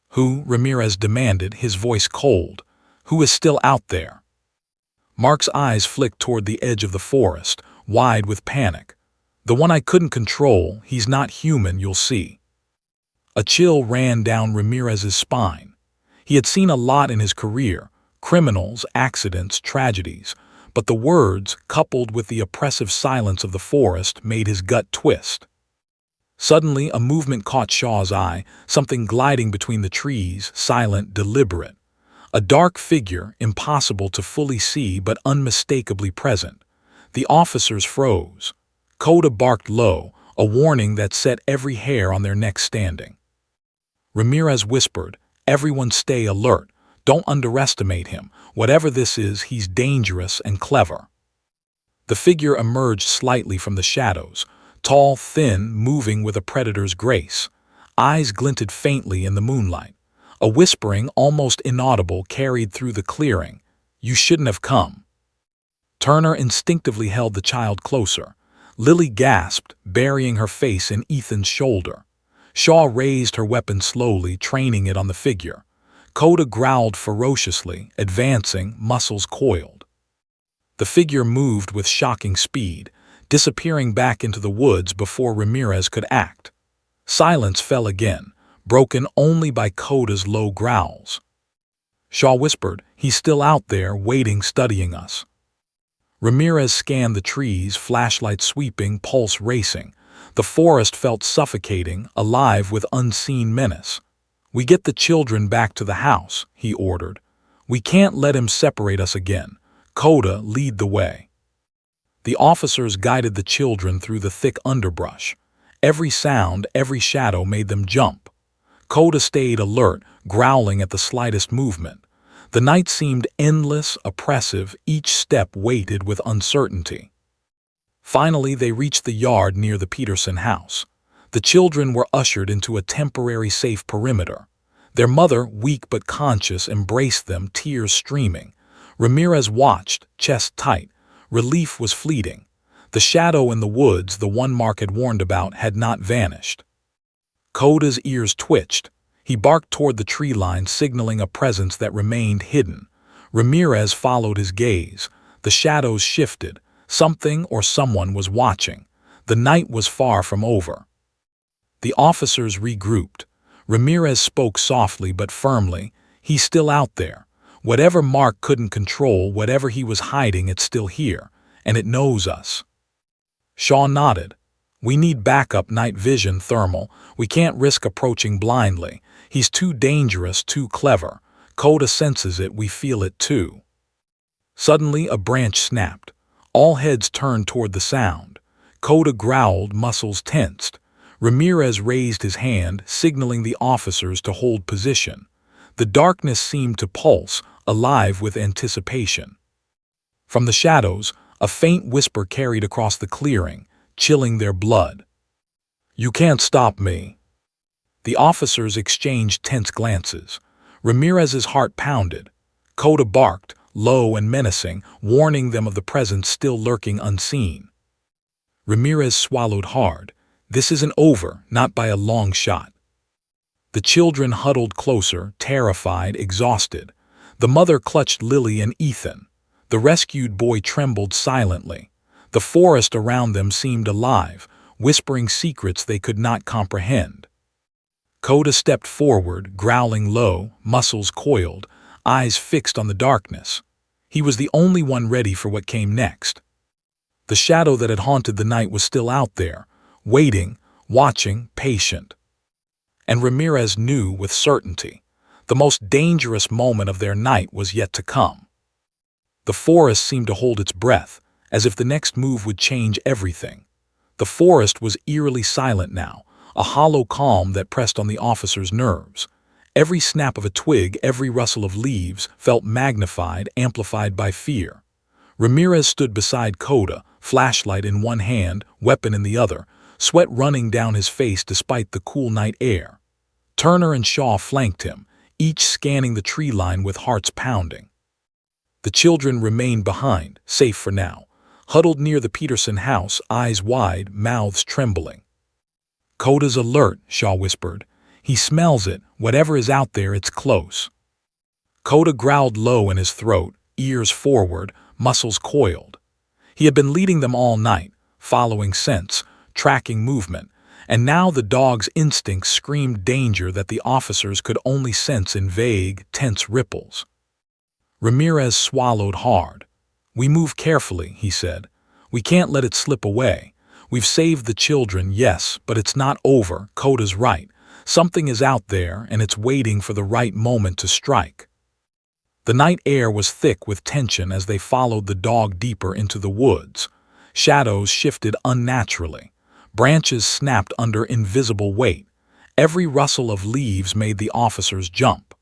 "Who?" Ramirez demanded, his voice cold. "Who is still out there?" Mark's eyes flicked toward the edge of the forest, wide with panic. "The one I couldn't control, he's not human, you'll see." A chill ran down Ramirez's spine. He had seen a lot in his career: criminals, accidents, tragedies. But the words, coupled with the oppressive silence of the forest, made his gut twist. Suddenly, a movement caught Shaw's eye, something gliding between the trees, silent, deliberate. A dark figure, impossible to fully see but unmistakably present. The officers froze. Coda barked low, a warning that set every hair on their neck standing. Ramirez whispered, "Everyone stay alert. Don't underestimate him. Whatever this is, he's dangerous and clever." The figure emerged slightly from the shadows, tall, thin, moving with a predator's grace. Eyes glinted faintly in the moonlight. A whispering, almost inaudible, carried through the clearing. "You shouldn't have come." Turner instinctively held the child closer. Lily gasped, burying her face in Ethan's shoulder. Shaw raised her weapon slowly, training it on the figure. Coda growled ferociously, advancing, muscles coiled. The figure moved with shocking speed, disappearing back into the woods before Ramirez could act. Silence fell again, broken only by Coda's low growls. Shaw whispered, "He's still out there, waiting, studying us." Ramirez scanned the trees, flashlight sweeping, pulse racing. The forest felt suffocating, alive with unseen menace. "We get the children back to the house," he ordered. "We can't let him separate us again. Coda, lead the way." The officers guided the children through the thick underbrush. Every sound, every shadow made them jump. Coda stayed alert, growling at the slightest movement. The night seemed endless, oppressive, each step weighted with uncertainty. Finally, they reached the yard near the Peterson house. The children were ushered into a temporary safe perimeter. Their mother, weak but conscious, embraced them, tears streaming. Ramirez watched, chest tight. Relief was fleeting. The shadow in the woods, the one Mark had warned about, had not vanished. Coda's ears twitched. He barked toward the tree line, signaling a presence that remained hidden. Ramirez followed his gaze. The shadows shifted. Something or someone was watching. The night was far from over. The officers regrouped. Ramirez spoke softly but firmly. "He's still out there. Whatever Mark couldn't control, whatever he was hiding, it's still here, and it knows us." Shaw nodded. "We need backup, night vision, thermal. We can't risk approaching blindly. He's too dangerous, too clever. Coda senses it, we feel it too." Suddenly, a branch snapped. All heads turned toward the sound. Coda growled, muscles tensed. Ramirez raised his hand, signaling the officers to hold position. The darkness seemed to pulse, alive with anticipation. From the shadows, a faint whisper carried across the clearing, chilling their blood. "You can't stop me." The officers exchanged tense glances. Ramirez's heart pounded. Coda barked, low and menacing, warning them of the presence still lurking unseen. Ramirez swallowed hard. This isn't over, not by a long shot. The children huddled closer, terrified, exhausted. The mother clutched Lily and Ethan. The rescued boy trembled silently. The forest around them seemed alive, whispering secrets they could not comprehend. Coda stepped forward, growling low, muscles coiled, eyes fixed on the darkness. He was the only one ready for what came next. The shadow that had haunted the night was still out there, waiting, watching, patient. And Ramirez knew with certainty. The most dangerous moment of their night was yet to come. The forest seemed to hold its breath, as if the next move would change everything. The forest was eerily silent now, a hollow calm that pressed on the officers' nerves. Every snap of a twig, every rustle of leaves, felt magnified, amplified by fear. Ramirez stood beside Coda, flashlight in one hand, weapon in the other, sweat running down his face despite the cool night air. Turner and Shaw flanked him, each scanning the tree line with hearts pounding. The children remained behind, safe for now, huddled near the Peterson house, eyes wide, mouths trembling. "Coda's alert," Shaw whispered. "He smells it. Whatever is out there, it's close." Coda growled low in his throat, ears forward, muscles coiled. He had been leading them all night, following scents, tracking movement, and now the dog's instincts screamed danger that the officers could only sense in vague, tense ripples. Ramirez swallowed hard. "We move carefully," he said. "We can't let it slip away. We've saved the children, yes, but it's not over. Coda's right. Something is out there, and it's waiting for the right moment to strike." The night air was thick with tension as they followed the dog deeper into the woods. Shadows shifted unnaturally. Branches snapped under invisible weight. Every rustle of leaves made the officers jump.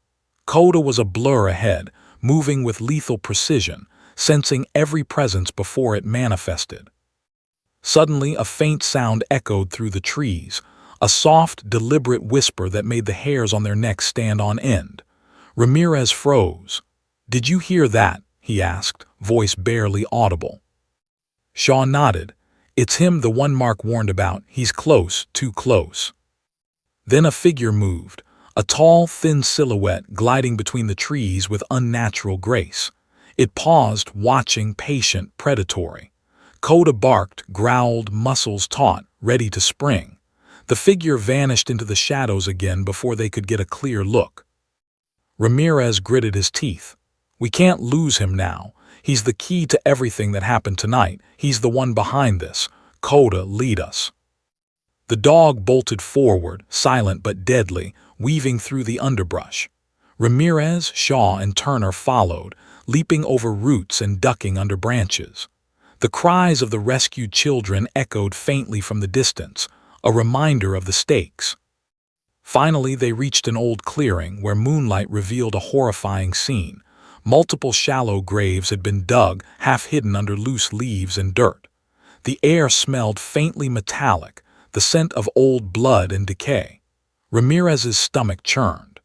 Coda was a blur ahead, moving with lethal precision, sensing every presence before it manifested. Suddenly, a faint sound echoed through the trees, a soft, deliberate whisper that made the hairs on their necks stand on end. Ramirez froze. "Did you hear that?" he asked, voice barely audible. Shaw nodded. "It's him, the one Mark warned about. He's close, too close." Then a figure moved, a tall, thin silhouette gliding between the trees with unnatural grace. It paused, watching, patient, predatory. Coda barked, growled, muscles taut, ready to spring. The figure vanished into the shadows again before they could get a clear look. Ramirez gritted his teeth. "We can't lose him now. He's the key to everything that happened tonight. He's the one behind this. Coda, lead us." The dog bolted forward, silent but deadly, weaving through the underbrush. Ramirez, Shaw, and Turner followed, leaping over roots and ducking under branches. The cries of the rescued children echoed faintly from the distance, a reminder of the stakes. Finally, they reached an old clearing where moonlight revealed a horrifying scene. Multiple shallow graves had been dug, half hidden under loose leaves and dirt. The air smelled faintly metallic, the scent of old blood and decay. Ramirez's stomach churned.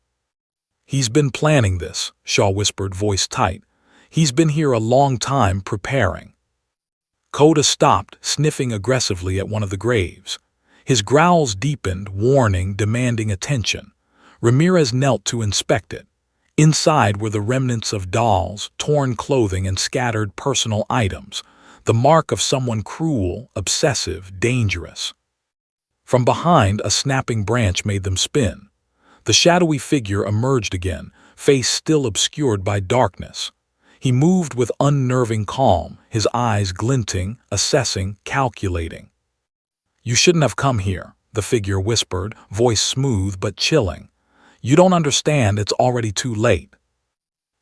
"He's been planning this," Shaw whispered, voice tight. "He's been here a long time preparing." Coda stopped, sniffing aggressively at one of the graves. His growls deepened, warning, demanding attention. Ramirez knelt to inspect it. Inside were the remnants of dolls, torn clothing, and scattered personal items, the mark of someone cruel, obsessive, dangerous. From behind, a snapping branch made them spin. The shadowy figure emerged again, face still obscured by darkness. He moved with unnerving calm, his eyes glinting, assessing, calculating. "You shouldn't have come here," the figure whispered, voice smooth but chilling. "You don't understand, it's already too late."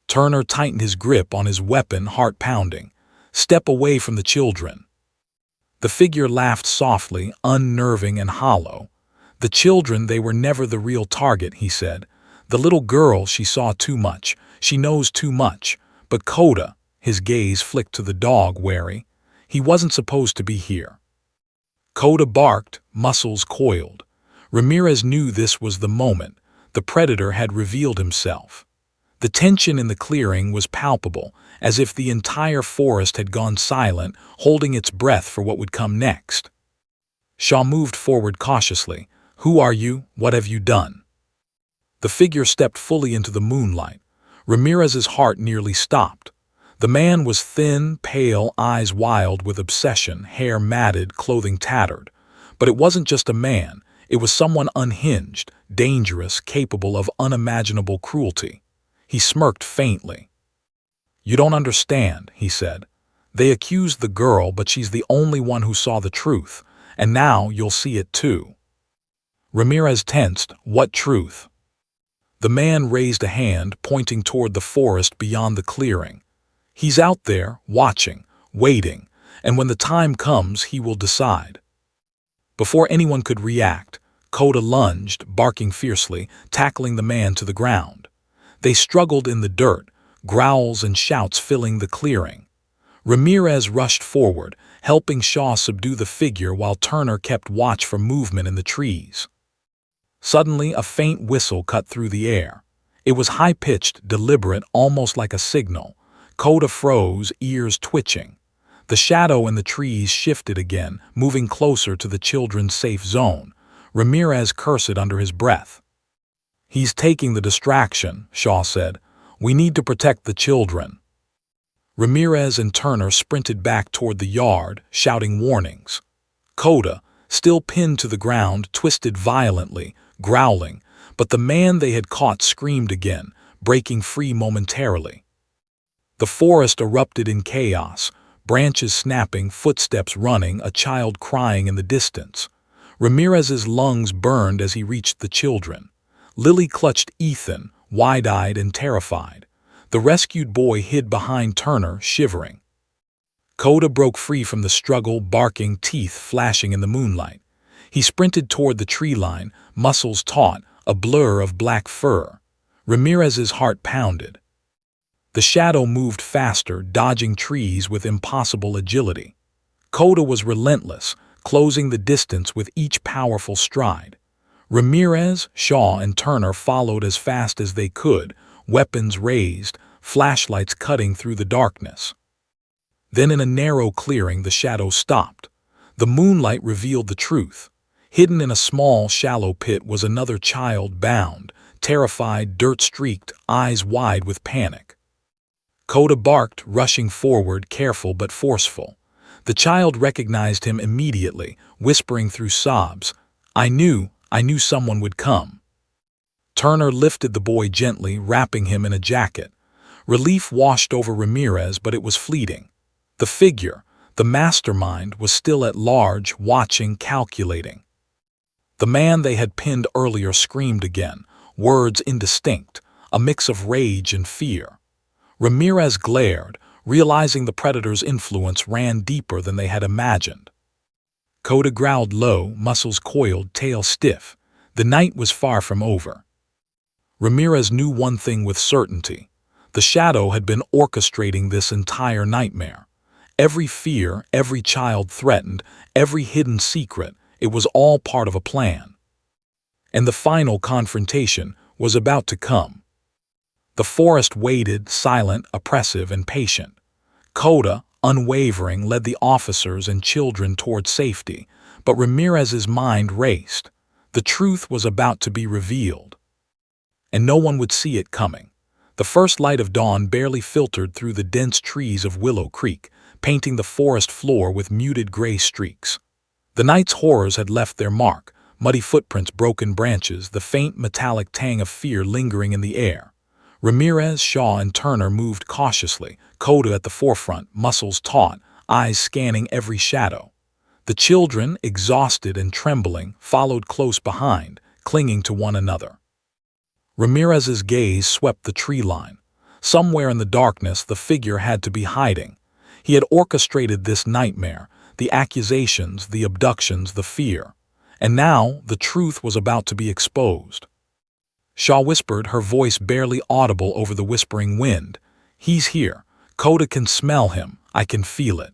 Turner tightened his grip on his weapon, heart pounding. "Step away from the children." The figure laughed softly, unnerving and hollow. "The children, they were never the real target," he said. "The little girl, she saw too much. She knows too much. But Coda," his gaze flicked to the dog, wary, "he wasn't supposed to be here." Coda barked, muscles coiled. Ramirez knew this was the moment. The predator had revealed himself. The tension in the clearing was palpable, as if the entire forest had gone silent, holding its breath for what would come next. Shaw moved forward cautiously. "Who are you? What have you done?" The figure stepped fully into the moonlight. Ramirez's heart nearly stopped. The man was thin, pale, eyes wild with obsession, hair matted, clothing tattered. But it wasn't just a man. It was someone unhinged, dangerous, capable of unimaginable cruelty. He smirked faintly. "You don't understand," he said. "They accused the girl, but she's the only one who saw the truth. And now you'll see it too." Ramirez tensed. "What truth?" The man raised a hand, pointing toward the forest beyond the clearing. "He's out there, watching, waiting, and when the time comes, he will decide." Before anyone could react, Coda lunged, barking fiercely, tackling the man to the ground. They struggled in the dirt, growls and shouts filling the clearing. Ramirez rushed forward, helping Shaw subdue the figure while Turner kept watch for movement in the trees. Suddenly, a faint whistle cut through the air. It was high-pitched, deliberate, almost like a signal. Koda froze, ears twitching. The shadow in the trees shifted again, moving closer to the children's safe zone. Ramirez cursed under his breath. "He's taking the distraction," Shaw said. "We need to protect the children." Ramirez and Turner sprinted back toward the yard, shouting warnings. Koda, still pinned to the ground, twisted violently, growling, but the man they had caught screamed again, breaking free momentarily. The forest erupted in chaos, branches snapping, footsteps running, a child crying in the distance. Ramirez's lungs burned as he reached the children. Lily clutched Ethan, wide-eyed and terrified. The rescued boy hid behind Turner, shivering. Koda broke free from the struggle, barking, teeth flashing in the moonlight. He sprinted toward the tree line, muscles taut, a blur of black fur. Ramirez's heart pounded. The shadow moved faster, dodging trees with impossible agility. Koda was relentless, closing the distance with each powerful stride. Ramirez, Shaw, and Turner followed as fast as they could, weapons raised, flashlights cutting through the darkness. Then in a narrow clearing the shadow stopped. The moonlight revealed the truth. Hidden in a small, shallow pit was another child, bound, terrified, dirt-streaked, eyes wide with panic. Koda barked, rushing forward, careful but forceful. The child recognized him immediately, whispering through sobs, I knew someone would come." Turner lifted the boy gently, wrapping him in a jacket. Relief washed over Ramirez, but it was fleeting. The figure, the mastermind, was still at large, watching, calculating. The man they had pinned earlier screamed again, words indistinct, a mix of rage and fear. Ramirez glared, realizing the predator's influence ran deeper than they had imagined. Koda growled low, muscles coiled, tail stiff. The night was far from over. Ramirez knew one thing with certainty. The shadow had been orchestrating this entire nightmare. Every fear, every child threatened, every hidden secret, it was all part of a plan. And the final confrontation was about to come. The forest waited, silent, oppressive, and patient. Koda, unwavering, led the officers and children toward safety, but Ramirez's mind raced. The truth was about to be revealed. And no one would see it coming. The first light of dawn barely filtered through the dense trees of Willow Creek, painting the forest floor with muted gray streaks. The night's horrors had left their mark, muddy footprints, broken branches, the faint metallic tang of fear lingering in the air. Ramirez, Shaw, and Turner moved cautiously, Koda at the forefront, muscles taut, eyes scanning every shadow. The children, exhausted and trembling, followed close behind, clinging to one another. Ramirez's gaze swept the tree line. Somewhere in the darkness the figure had to be hiding. He had orchestrated this nightmare, the accusations, the abductions, the fear. And now the truth was about to be exposed. Shaw whispered, her voice barely audible over the whispering wind. He's here. Koda can smell him. I can feel it.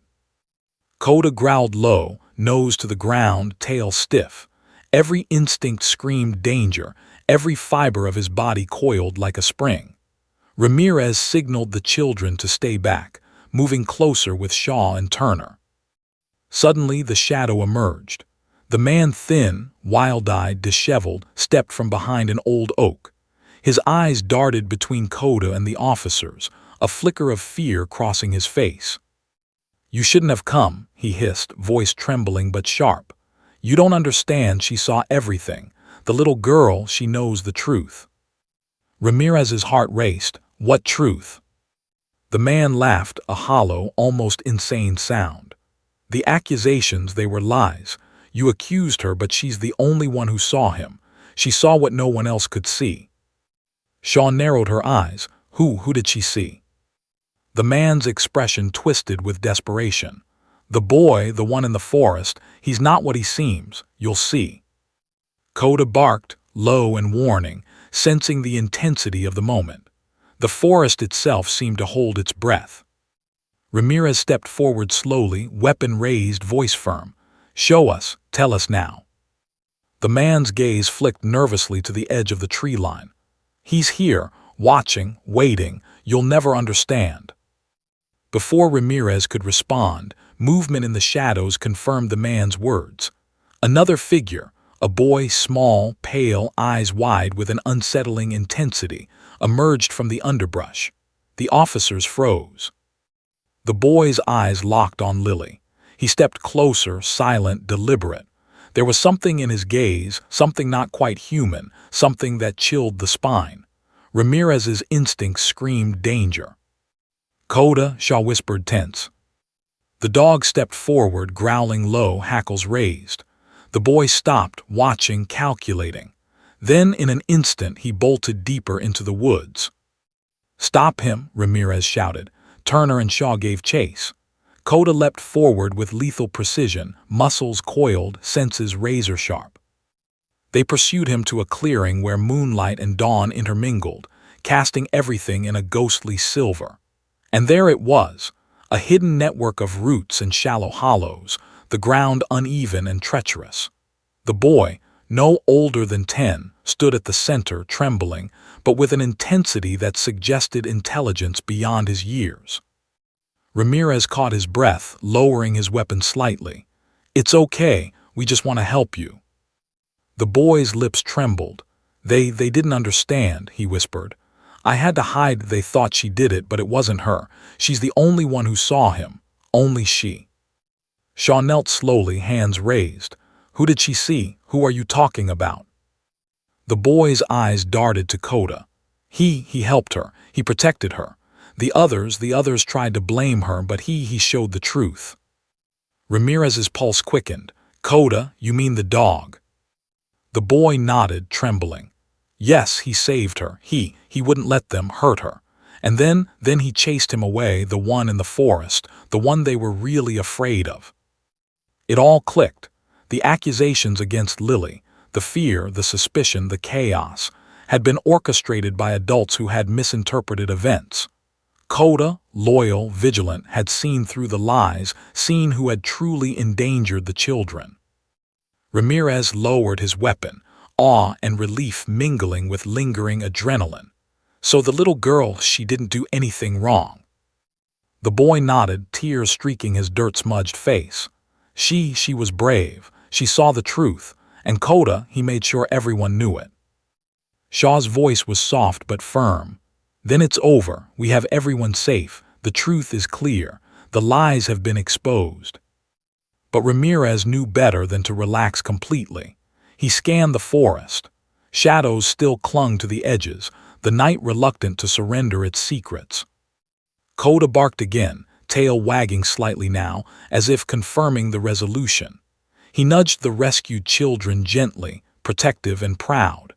Koda growled low, nose to the ground, tail stiff. Every instinct screamed danger, every fiber of his body coiled like a spring. Ramirez signaled the children to stay back, moving closer with Shaw and Turner. Suddenly the shadow emerged. The man, thin, wild-eyed, disheveled, stepped from behind an old oak. His eyes darted between Koda and the officers, a flicker of fear crossing his face. "You shouldn't have come," he hissed, voice trembling but sharp. "You don't understand. She saw everything. The little girl, she knows the truth." Ramirez's heart raced. What truth? The man laughed, a hollow, almost insane sound. "The accusations, they were lies. You accused her, but she's the only one who saw him. She saw what no one else could see." Shaw narrowed her eyes. Who did she see? The man's expression twisted with desperation. "The boy, the one in the forest, he's not what he seems. You'll see." Koda barked, low and warning, sensing the intensity of the moment. The forest itself seemed to hold its breath. Ramirez stepped forward slowly, weapon raised, voice firm. "Show us, tell us now." The man's gaze flicked nervously to the edge of the tree line. "He's here, watching, waiting. You'll never understand. Before Ramirez could respond, movement in the shadows confirmed the man's words. Another figure, a boy, small, pale, eyes wide with an unsettling intensity, emerged from the underbrush. The officers froze. The boy's eyes locked on Lily. He stepped closer, silent, deliberate. There was something in his gaze, something not quite human, something that chilled the spine. Ramirez's instincts screamed danger. "Coda," Shaw whispered, tense. The dog stepped forward, growling low, hackles raised. The boy stopped, watching, calculating. Then, in an instant, he bolted deeper into the woods. "Stop him," Ramirez shouted. Turner and Shaw gave chase. Coda leapt forward with lethal precision, muscles coiled, senses razor-sharp. They pursued him to a clearing where moonlight and dawn intermingled, casting everything in a ghostly silver. And there it was, a hidden network of roots and shallow hollows, the ground uneven and treacherous. The boy, no older than 10, stood at the center, trembling, but with an intensity that suggested intelligence beyond his years. Ramirez caught his breath, lowering his weapon slightly. "It's okay, we just want to help you." The boy's lips trembled. They didn't understand," he whispered. "I had to hide. They thought she did it, but it wasn't her. She's the only one who saw him. Only she." Shaw knelt slowly, hands raised. "Who did she see? Who are you talking about?" The boy's eyes darted to Coda. He helped her. He protected her. The others tried to blame her, but he showed the truth. Ramirez's pulse quickened. "Coda, you mean the dog?" The boy nodded, trembling. "Yes, he saved her. He wouldn't let them hurt her. And then he chased him away, the one in the forest, the one they were really afraid of." It all clicked. The accusations against Lily, the fear, the suspicion, the chaos, had been orchestrated by adults who had misinterpreted events. Coda, loyal, vigilant, had seen through the lies, seen who had truly endangered the children. Ramirez lowered his weapon, awe and relief mingling with lingering adrenaline. "So the little girl, she didn't do anything wrong." The boy nodded, tears streaking his dirt-smudged face. She was brave. She saw the truth. And Coda, he made sure everyone knew it." Shaw's voice was soft but firm. "Then it's over. We have everyone safe. The truth is clear. The lies have been exposed." But Ramirez knew better than to relax completely. He scanned the forest. Shadows still clung to the edges, the night reluctant to surrender its secrets. Coda barked again, tail wagging slightly now, as if confirming the resolution. He nudged the rescued children gently, protective and proud.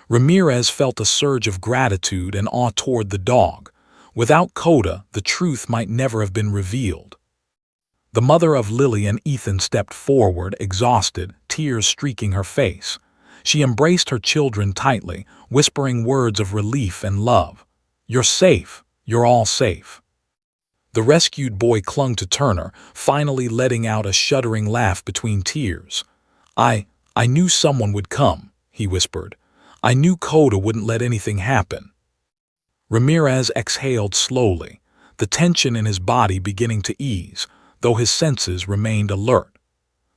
Ramirez felt a surge of gratitude and awe toward the dog. Without Coda, the truth might never have been revealed. The mother of Lily and Ethan stepped forward, exhausted, tears streaking her face. She embraced her children tightly, whispering words of relief and love. "You're safe. You're all safe." The rescued boy clung to Turner, finally letting out a shuddering laugh between tears. I knew someone would come," he whispered. "I knew Coda wouldn't let anything happen." Ramirez exhaled slowly, the tension in his body beginning to ease, though his senses remained alert.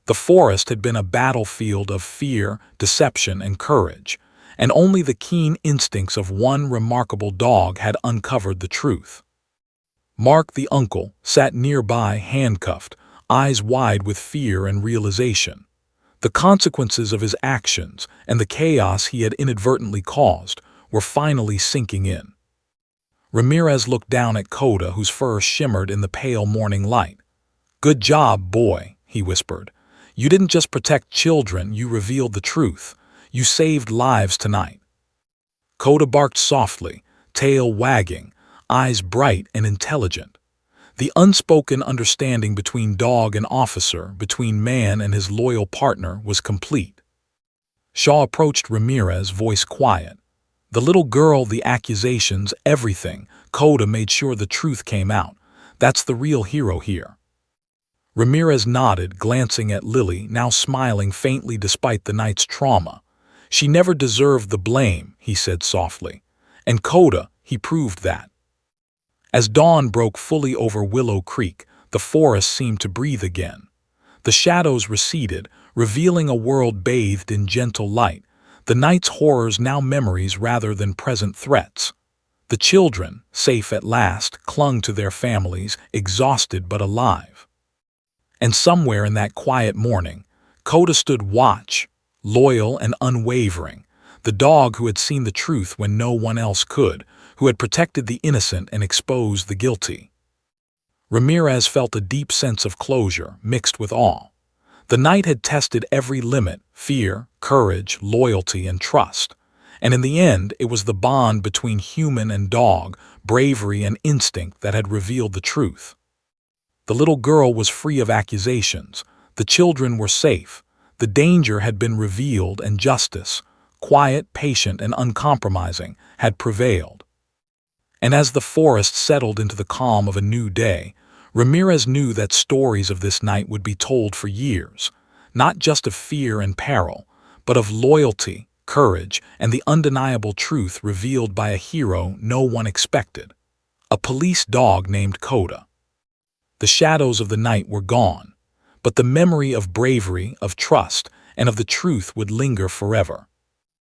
The forest had been a battlefield of fear, deception, and courage, and only the keen instincts of one remarkable dog had uncovered the truth. Mark, the uncle, sat nearby, handcuffed, eyes wide with fear and realization. The consequences of his actions and the chaos he had inadvertently caused were finally sinking in. Ramirez looked down at Coda, whose fur shimmered in the pale morning light. "Good job, boy," he whispered. "You didn't just protect children, you revealed the truth. You saved lives tonight." Coda barked softly, tail wagging, eyes bright and intelligent. The unspoken understanding between dog and officer, between man and his loyal partner, was complete. Shaw approached Ramirez, voice quiet. "The little girl, the accusations, everything. Coda made sure the truth came out. That's the real hero here." Ramirez nodded, glancing at Lily, now smiling faintly despite the night's trauma. "She never deserved the blame," he said softly. "And Coda," he proved that. As dawn broke fully over Willow Creek, the forest seemed to breathe again. The shadows receded, revealing a world bathed in gentle light, the night's horrors now memories rather than present threats. The children, safe at last, clung to their families, exhausted but alive. And somewhere in that quiet morning, Coda stood watch, loyal and unwavering, the dog who had seen the truth when no one else could, who had protected the innocent and exposed the guilty. Ramirez felt a deep sense of closure mixed with awe. The night had tested every limit: fear, courage, loyalty, and trust. And in the end, it was the bond between human and dog, bravery and instinct that had revealed the truth. The little girl was free of accusations. The children were safe. The danger had been revealed and justice, quiet, patient, and uncompromising, had prevailed. And as the forest settled into the calm of a new day, Ramirez knew that stories of this night would be told for years, not just of fear and peril, but of loyalty, courage, and the undeniable truth revealed by a hero no one expected: a police dog named Coda. The shadows of the night were gone, but the memory of bravery, of trust, and of the truth would linger forever.